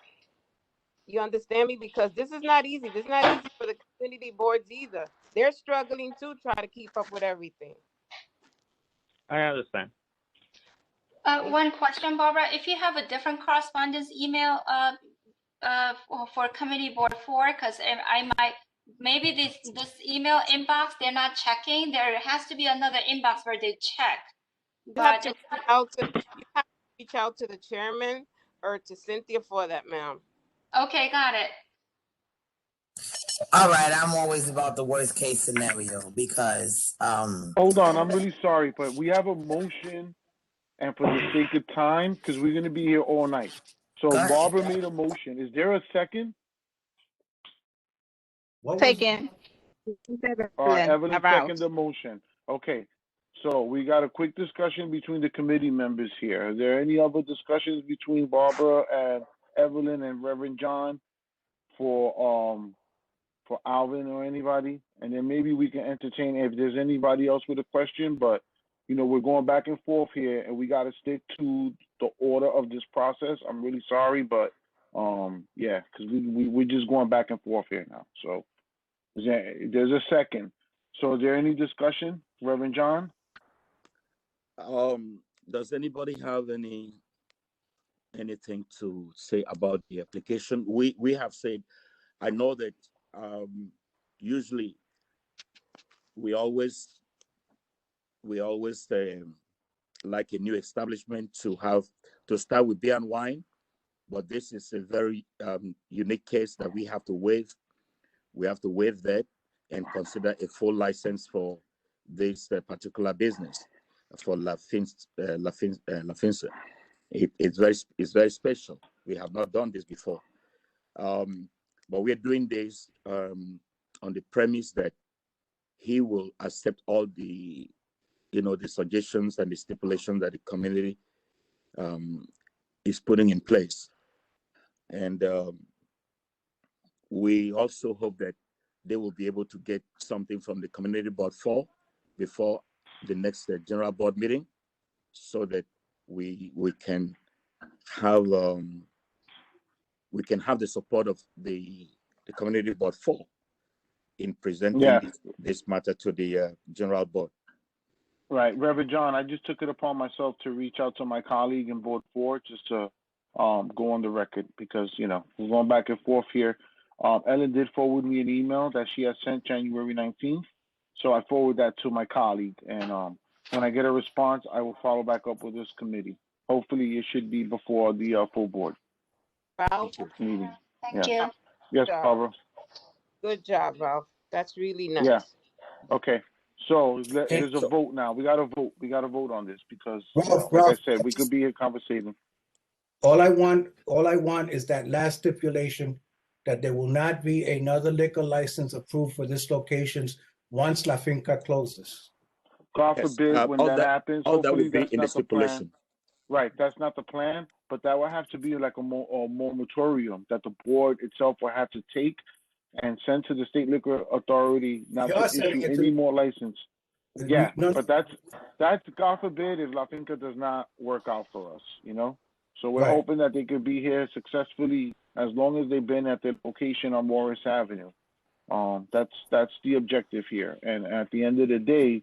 You understand me? Because this is not easy. This is not easy for the community boards either. They're struggling to try to keep up with everything. I understand. One question, Barbara, if you have a different correspondence email, for committee board 4, because I might, maybe this email inbox, they're not checking. There has to be another inbox where they check. You have to reach out to the chairman or to Cynthia for that, ma'am. Okay, got it. All right, I'm always about the worst case scenario because Hold on, I'm really sorry, but we have a motion, and for the sake of time, because we're gonna be here all night. So Barbara made a motion. Is there a second? Taken. All right, Evelyn seconded the motion. Okay. So we got a quick discussion between the committee members here. Are there any other discussions between Barbara and Evelyn and Reverend John for Alvin or anybody? And then maybe we can entertain if there's anybody else with a question, but we're going back and forth here and we got to stick to the order of this process. I'm really sorry, but yeah, because we're just going back and forth here now. So there's a second. So is there any discussion, Reverend John? Does anybody have anything to say about the application? We have said, I know that usually we always like a new establishment to start with beer and wine, but this is a very unique case that we have to waive. We have to waive that and consider a full license for this particular business for La Finca. It's very special. We have not done this before, but we're doing this on the premise that he will accept all the the suggestions and the stipulations that the community is putting in place, and we also hope that they will be able to get something from the community board 4 before the next general board meeting, so that we can have the support of the community board 4 in presenting this matter to the general board. Right, Reverend John, I just took it upon myself to reach out to my colleague in board 4 just to go on the record, because we're going back and forth here. Ellen did forward me an email that she had sent January 19th, so I forwarded that to my colleague, and when I get a response, I will follow back up with this committee. Hopefully, it should be before the full board meeting. Thank you. Yes, Barbara. Good job, Ralph. That's really nice. Yeah. Okay. So there's a vote now. We got to vote. We got to vote on this because, like I said, we could be here conversating. All I want is that last stipulation that there will not be another liquor license approved for this locations once La Finca closes. God forbid when that happens. Hopefully that will be in the stipulation. Right, that's not the plan, but that will have to be like a moratorium that the board itself will have to take and send to the state liquor authority not to issue any more license. Yeah, but that's God forbid if La Finca does not work out for us, So we're hoping that they could be here successfully as long as they've been at their location on Morris Avenue. That's the objective here. And at the end of the day,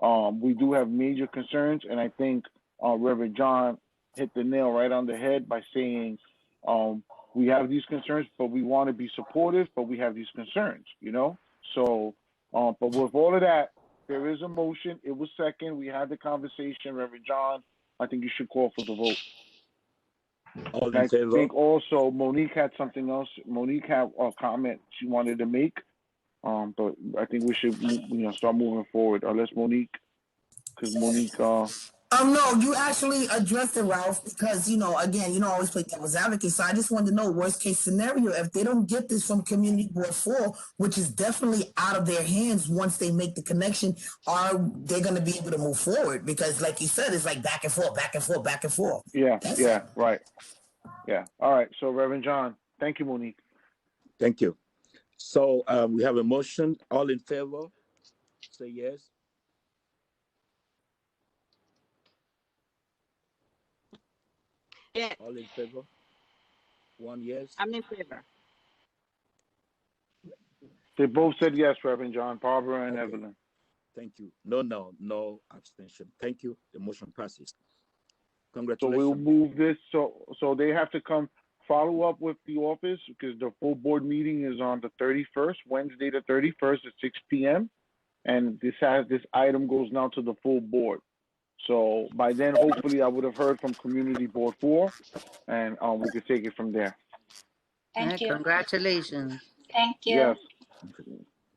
we do have major concerns, and I think Reverend John hit the nail right on the head by saying we have these concerns, but we want to be supportive, but we have these concerns, So, but with all of that, there is a motion. It was second. We had the conversation, Reverend John. I think you should call for the vote. All in favor? I think also Monique had something else. Monique had a comment she wanted to make, but I think we should, start moving forward. Unless Monique, because Monique. No, you actually addressed it, Ralph, because, again, always play devil's advocate. So I just wanted to know, worst case scenario, if they don't get this from Community Board 4, which is definitely out of their hands once they make the connection, are they going to be able to move forward? Because like you said, it's like back and forth, back and forth, back and forth. Yeah, right. Yeah. All right. So Reverend John, thank you, Monique. Thank you. So we have a motion. All in favor? say yes. Yeah, All in favor? One yes. I'm in favor. They both said yes, Reverend John, Barbara and Okay. Evelyn. Thank you. No abstention. Thank you. The motion passes. So Congratulations. we'll move this, so they have to come follow up with the office because the full board meeting is on the 31st, Wednesday the 31st at 6 p.m. And this item goes now to the full board. So by then, hopefully I would have heard from Community Board 4 and we could take it from there. Thank you. Congratulations. Thank you. Yes.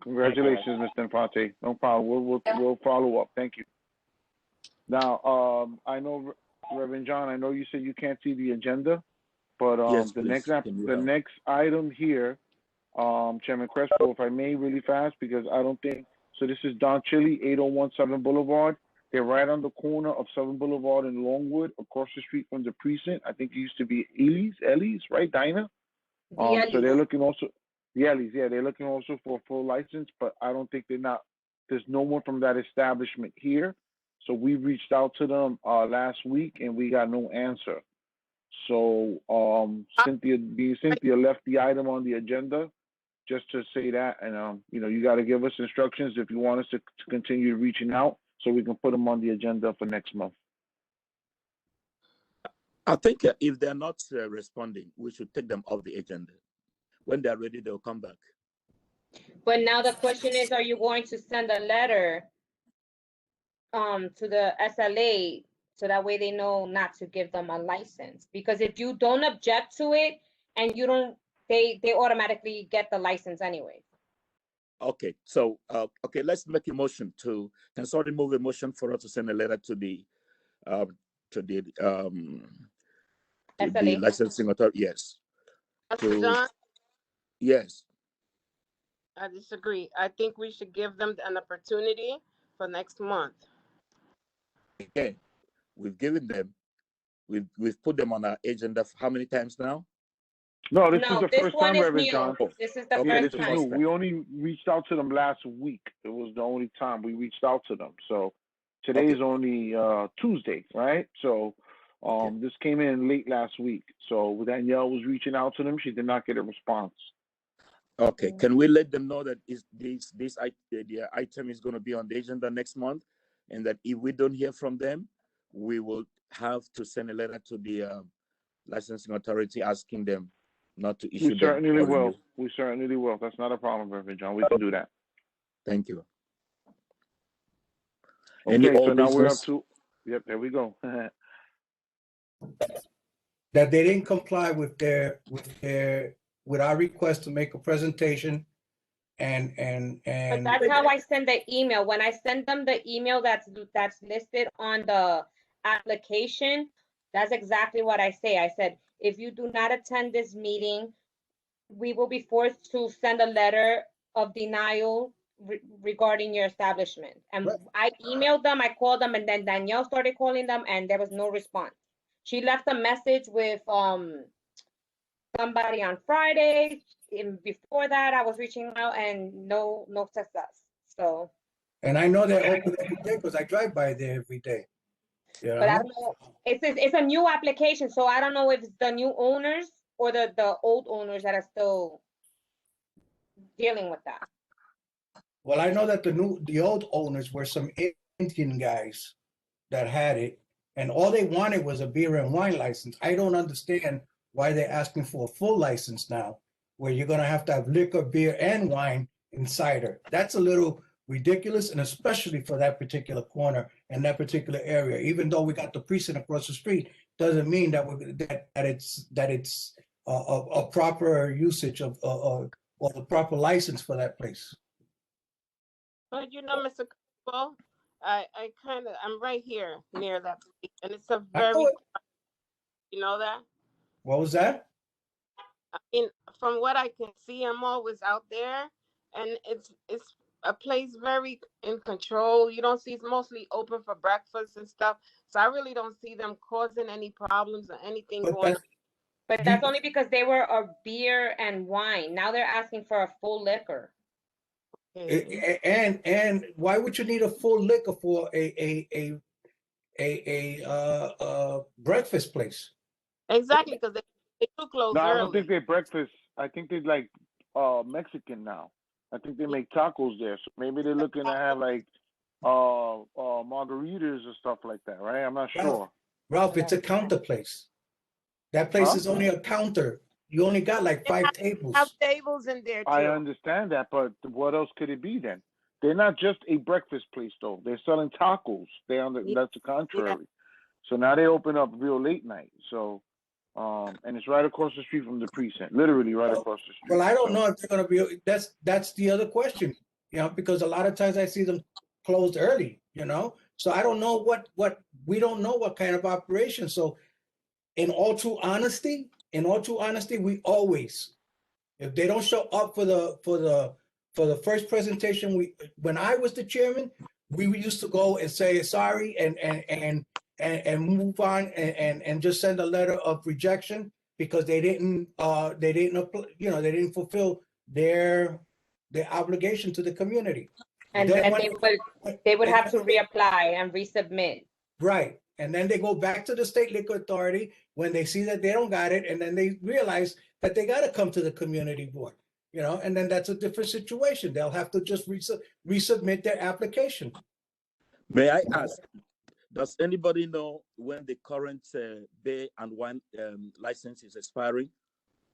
Congratulations, Mr. Infante. No problem. We'll follow up. Thank you. Now, I know, Reverend John, I know you said you can't see the agenda, but Yes, the please. next item here, Chairman Crespo, if I may, really fast, because I don't think so. This is Don Chili, 801 Southern Boulevard. They're right on the corner of Southern Boulevard and Longwood, across the street from the precinct. I think it used to be Ellie's, right, Dinah? So they're looking also, Ellie's, yeah, they're looking also for a full license, but I don't think there's no one from that establishment here. So we reached out to them last week and we got no answer. So Cynthia left the item on the agenda just to say that, and you got to give us instructions if you want us to continue reaching out so we can put them on the agenda for next month. I think if they're not responding, we should take them off the agenda. When they're ready, they'll come back. But now the question is, are you going to send a letter to the SLA so that way they know not to give them a license? Because if you don't object to it and you don't, they automatically get the license anyway. Okay, so let's make a motion can somebody move a motion for us to send a letter to the SLA? licensing authority? Yes. Mr. John, Yes. I disagree. I think we should give them an opportunity for next month. Again, we've given them, we've put them on our agenda how many times now? No, this is the first one time, is Reverend new. John. This is the Okay, Yeah, first this is time. new. We only reached out to them last week. It was the only time we reached out to them. So today is only Tuesday, right? So this came in late last week. So Danielle was reaching out to them. She did not get a response. Okay, can we let them know that the item is going to be on the agenda next month, and that if we don't hear from them, we will have to send a letter to the licensing authority asking them not to issue them. We certainly will. We certainly will. That's not a problem, Reverend John. We can do that. Thank you. Okay, so now we're up to, yep, there we go. That they didn't comply with our request to make a presentation and But that's how I send the email. When I send them the email that's listed on the application, that's exactly what I say. I said, if you do not attend this meeting, we will be forced to send a letter of denial regarding your establishment. And I emailed them, I called them, and then Danielle started calling them, and there was no response. She left a message with somebody on Friday. And before that, I was reaching out, and no success. So. And I know they're open every day because I drive by there every day. Yeah. But I don't know. It's a new application, so I don't know if it's the new owners or the old owners that are still dealing with that. Well, I know that the old owners were some Indian guys that had it, and all they wanted was a beer and wine license. I don't understand why they're asking for a full license now, where you're gonna have to have liquor, beer, and wine and cider. That's a little ridiculous, and especially for that particular corner and that particular area. Even though we got the precinct across the street, doesn't mean that it's a proper usage of or the proper license for that place. But Mr. Crespo, I'm right here near that place, and it's a very, you know that? What was that? I mean, from what I can see, I'm always out there, and it's a place very in control. You don't see, it's mostly open for breakfast and stuff. So I really don't see them causing any problems or anything going on. But that's only because they were a beer and wine. Now they're asking for a full liquor. And why would you need a full liquor for breakfast place? Exactly, because they do close No, I don't early. think they breakfast. I think they like Mexican now. I think they make tacos there. So maybe they're looking to have like margaritas or stuff like that, right? I'm not sure. Ralph, it's a counter place. That place Huh? is only a counter. You only got like 5 tables. Have tables in there too. I understand that, but what else could it be then? They're not just a breakfast place though. They're selling tacos. That's the contrary. So now they open up real late night. So and it's right across the street from the precinct, literally right across the street. Well, I don't know if they're gonna be. That's the other question, because a lot of times I see them closed early, So I don't know what we don't know what kind of operation. So, in all true honesty, we always, if they don't show up for the first presentation, when I was the chairman, we used to go and say sorry and move on and just send a letter of rejection because they didn't fulfill their obligation to the community. And then they would have to reapply and resubmit. Right. And then they go back to the state liquor authority when they see that they don't got it, and then they realize that they got to come to the community board, and then that's a different situation. They'll have to just resubmit their application. May I ask, does anybody know when the current beer and wine license is expiring?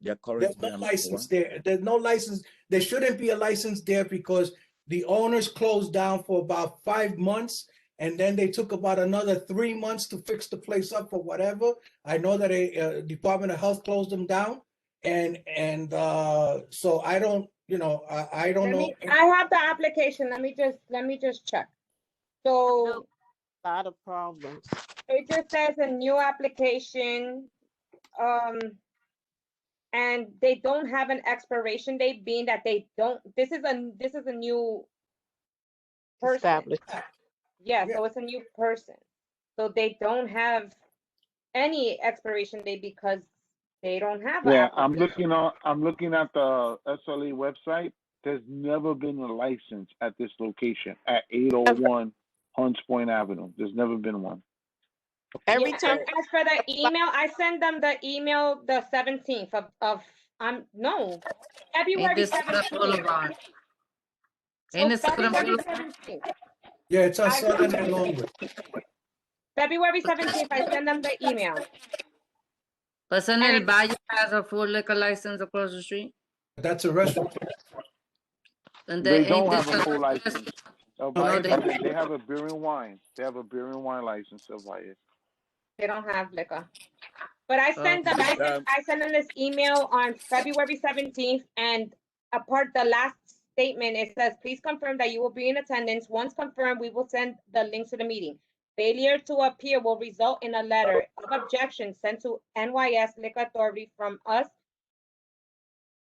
Their current There's no license there. There's no license. There shouldn't be a license there because the owners closed down for about 5 months, and then they took about another 3 months to fix the place up or whatever. I know that a Department of Health closed them down, and so I don't, I don't know. I have the application. Let me just check. So a lot of problems. It just says a new application, and they don't have an expiration date, being that they don't. This is a new person. Yeah, so it's a new person. So they don't have any expiration date because they don't have. Yeah, I'm looking at the SLA website. There's never been a license at this location at 801 Hunts Point Avenue. There's never been one. Every time. As for the email, I send them the email the 17th of February 17th. Yeah, it's on Southern and Longwood. February 17th, I send them the email. Person El Valle has a full liquor license across the street. That's a restaurant. And they don't have a full license. They have a beer and wine. They have a beer and wine license. They don't have liquor. But I sent them. I sent them this email on February 17th, and the last statement, it says, "Please confirm that you will be in attendance. Once confirmed, we will send the links to the meeting. Failure to appear will result in a letter of objection sent to NYS Liquor Authority from us."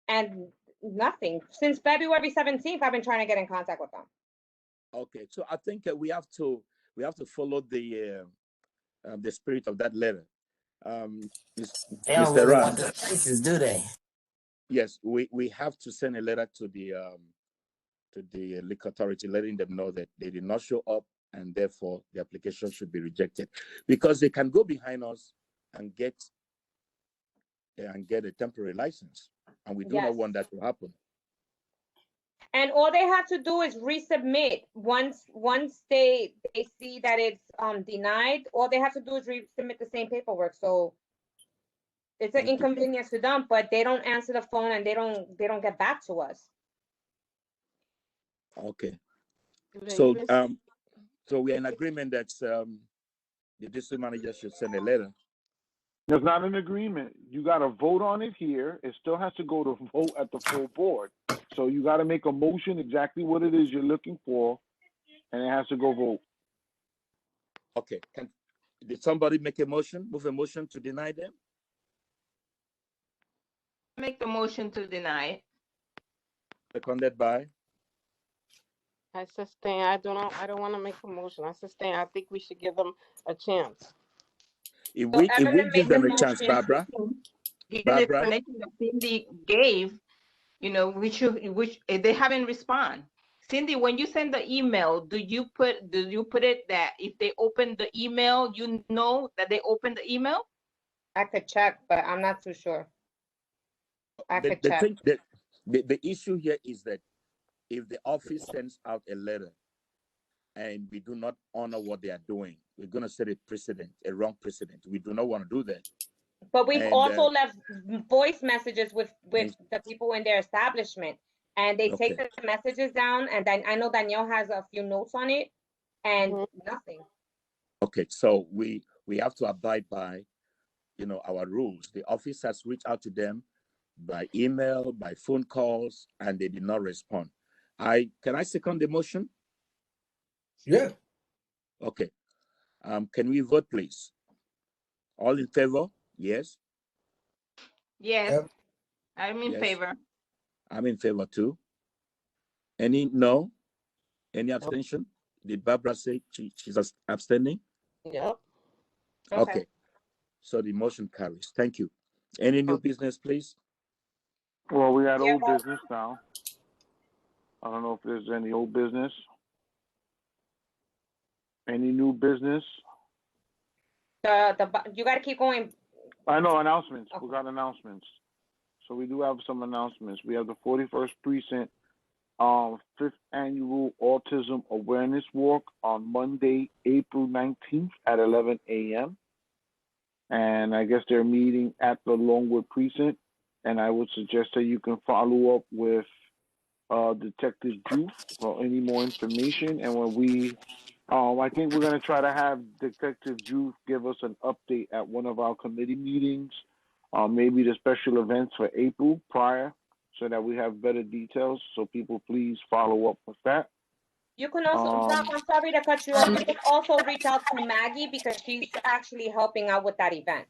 And nothing. Since February 17th, I've been trying to get in contact with them. Okay, so I think we have to follow the spirit of that letter. They don't really want the license, do they? Yes, we have to send a letter to the liquor authority, letting them know that they did not show up, and therefore the application should be rejected, because they can go behind us and get a temporary license, and we do not want that to happen. And all they have to do is resubmit. Once they see that it's denied, all they have to do is resubmit the same paperwork. So it's an inconvenience to them, but they don't answer the phone and they don't get back to us. Okay. So so we're in agreement that the district manager should send a letter. There's not an agreement. You got to vote on it here. It still has to go to vote at the full board. So you got to make a motion exactly what it is you're looking for, and it has to go vote. Okay. Did somebody make a motion? Move a motion to deny them? Make the motion to deny. Seconded by? I sustain. I don't want to make a motion. I sustain. I think we should give them a chance. If we give them a chance, Barbara. The explanation that Cindy gave, which they haven't responded. Cindy, when you send the email, do you put it that if they open the email, you know that they opened the email? I could check, but I'm not too sure. I The, could the check. thing that the issue here is that if the office sends out a letter and we do not honor what they are doing, we're going to set a precedent, a wrong precedent. We do not want to do that. But we've And, also left voice messages with and- the people in their establishment, and they take Okay. the messages down. And then I know Danielle has a few notes on it, and nothing. Okay, so we have to abide by, our rules. The office has reached out to them by email, by phone calls, and they did not respond. Can I second the motion? Yeah. Okay. Can we vote, please? All in favor? Yes. Yes, Yep. I'm in Yes. favor. I'm in favor too. Any no? Any abstention? Did Barbara say she's abstaining? Yep. Okay. So the motion carries. Thank you. Any new business, please? Well, we got Yeah, old well- business now. I don't know if there's any old business. Any new business? You got to keep going. I know announcements. Okay. We got announcements. So we do have some announcements. We have the 41st Precinct 5th Annual Autism Awareness Walk on Monday, April 19th at 11 a.m. And I guess they're meeting at the Longwood Precinct. And I would suggest that you can follow up with Detective Juve for any more information. And when we, I think we're going to try to have Detective Juve give us an update at one of our committee meetings, maybe the special events for April prior, so that we have better details. So people, please follow up with that. You can also, Ralph, I'm sorry to cut you off. You can also reach out to Maggie because she's actually helping out with that event.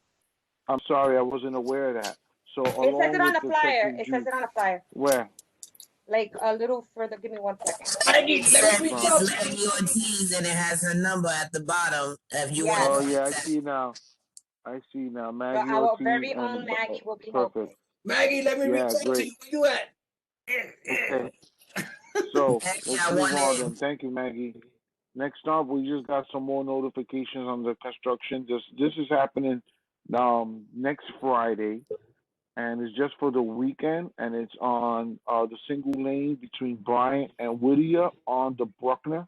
I'm sorry, I wasn't aware of that. So It says along it on the with flyer. Detective It says Juve, it on the flyer. where? Like a little further. Give me 1 second. It says it's Lady Ortiz and it has her number at the bottom. If you Yeah. Oh want to yeah, I see now. I see now. Maggie Our Ortiz very and own Maggie will be helping. perfect. Maggie, let me Yeah, reach out to great. you. Where you at? Okay. So let's Yeah, move one on in. then. Thank you, Maggie. Next up, we just got some more notifications on the construction. This is happening next Friday, and it's just for the weekend, and it's on the single lane between Bryant and Whittier on the Bruckner.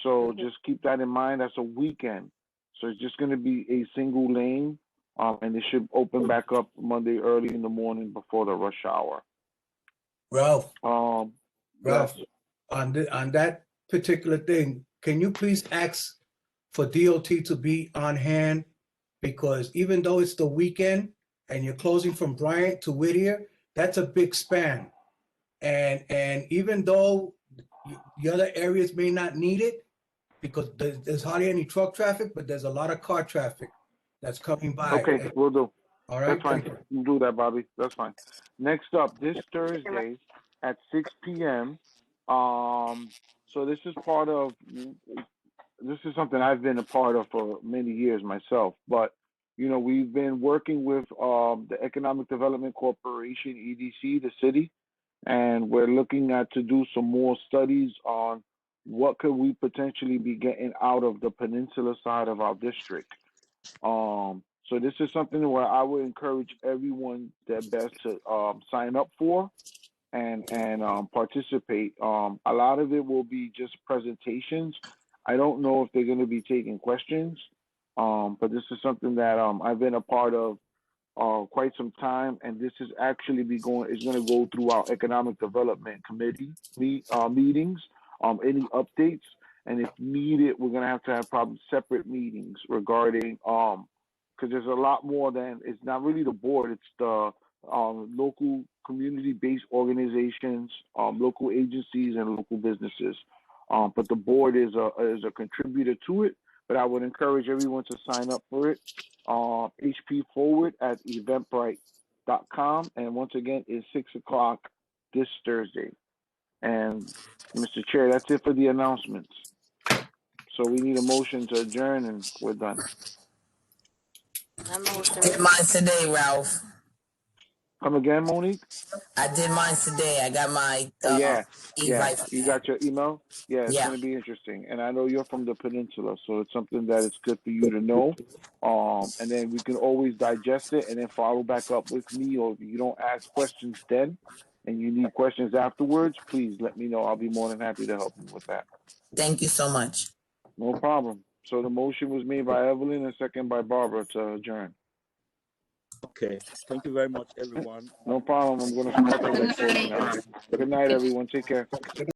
So just keep that in mind. That's a weekend, so it's just going to be a single lane, and it should open back up Monday early in the morning before the rush hour. Ralph, Yes. on that particular thing, can you please ask for DOT to be on hand? Because even though it's the weekend and you're closing from Bryant to Whittier, that's a big span. And even though the other areas may not need it, because there's hardly any truck traffic, but there's a lot of car traffic that's coming by. Okay, we'll do. All right. That's fine. We'll do that, Bobby. That's fine. Next up, this Thursday at 6 p.m. So this is something I've been a part of for many years myself. But we've been working with the Economic Development Corporation, EDC, the city, and we're looking to do some more studies on what could we potentially be getting out of the peninsula side of our district. So this is something where I would encourage everyone that best to sign up for and participate. A lot of it will be just presentations. I don't know if they're going to be taking questions, but this is something that I've been a part of quite some time, and this is actually going to go through our Economic Development Committee meetings. Any updates, and if needed, we're going to have probably separate meetings regarding because there's a lot more than it's not really the board. It's the local community-based organizations, local agencies, and local businesses. But the board is a contributor to it. But I would encourage everyone to sign up for it. HP Forward at eventbrite.com. And once again, it's 6 o'clock this Thursday. And Mr. Chair, that's it for the announcements. So we need a motion to adjourn, and we're done. I motion. Mine today, Ralph. Come again, Monique? I did mine today. I got my Yeah. e-life. You got your email? Yeah, it's Yeah. going to be interesting. And I know you're from the peninsula, so it's something that it's good for you to know. And then we can always digest it and then follow back up with me. Or if you don't ask questions then and you need questions afterwards, please let me know. I'll be more than happy to help you with that. Thank you so much. No problem. So the motion was made by Evelyn and second by Barbara to adjourn. Okay. Thank you very much, everyone. No problem. I'm going to start the recording now. Good night, everyone. Take care.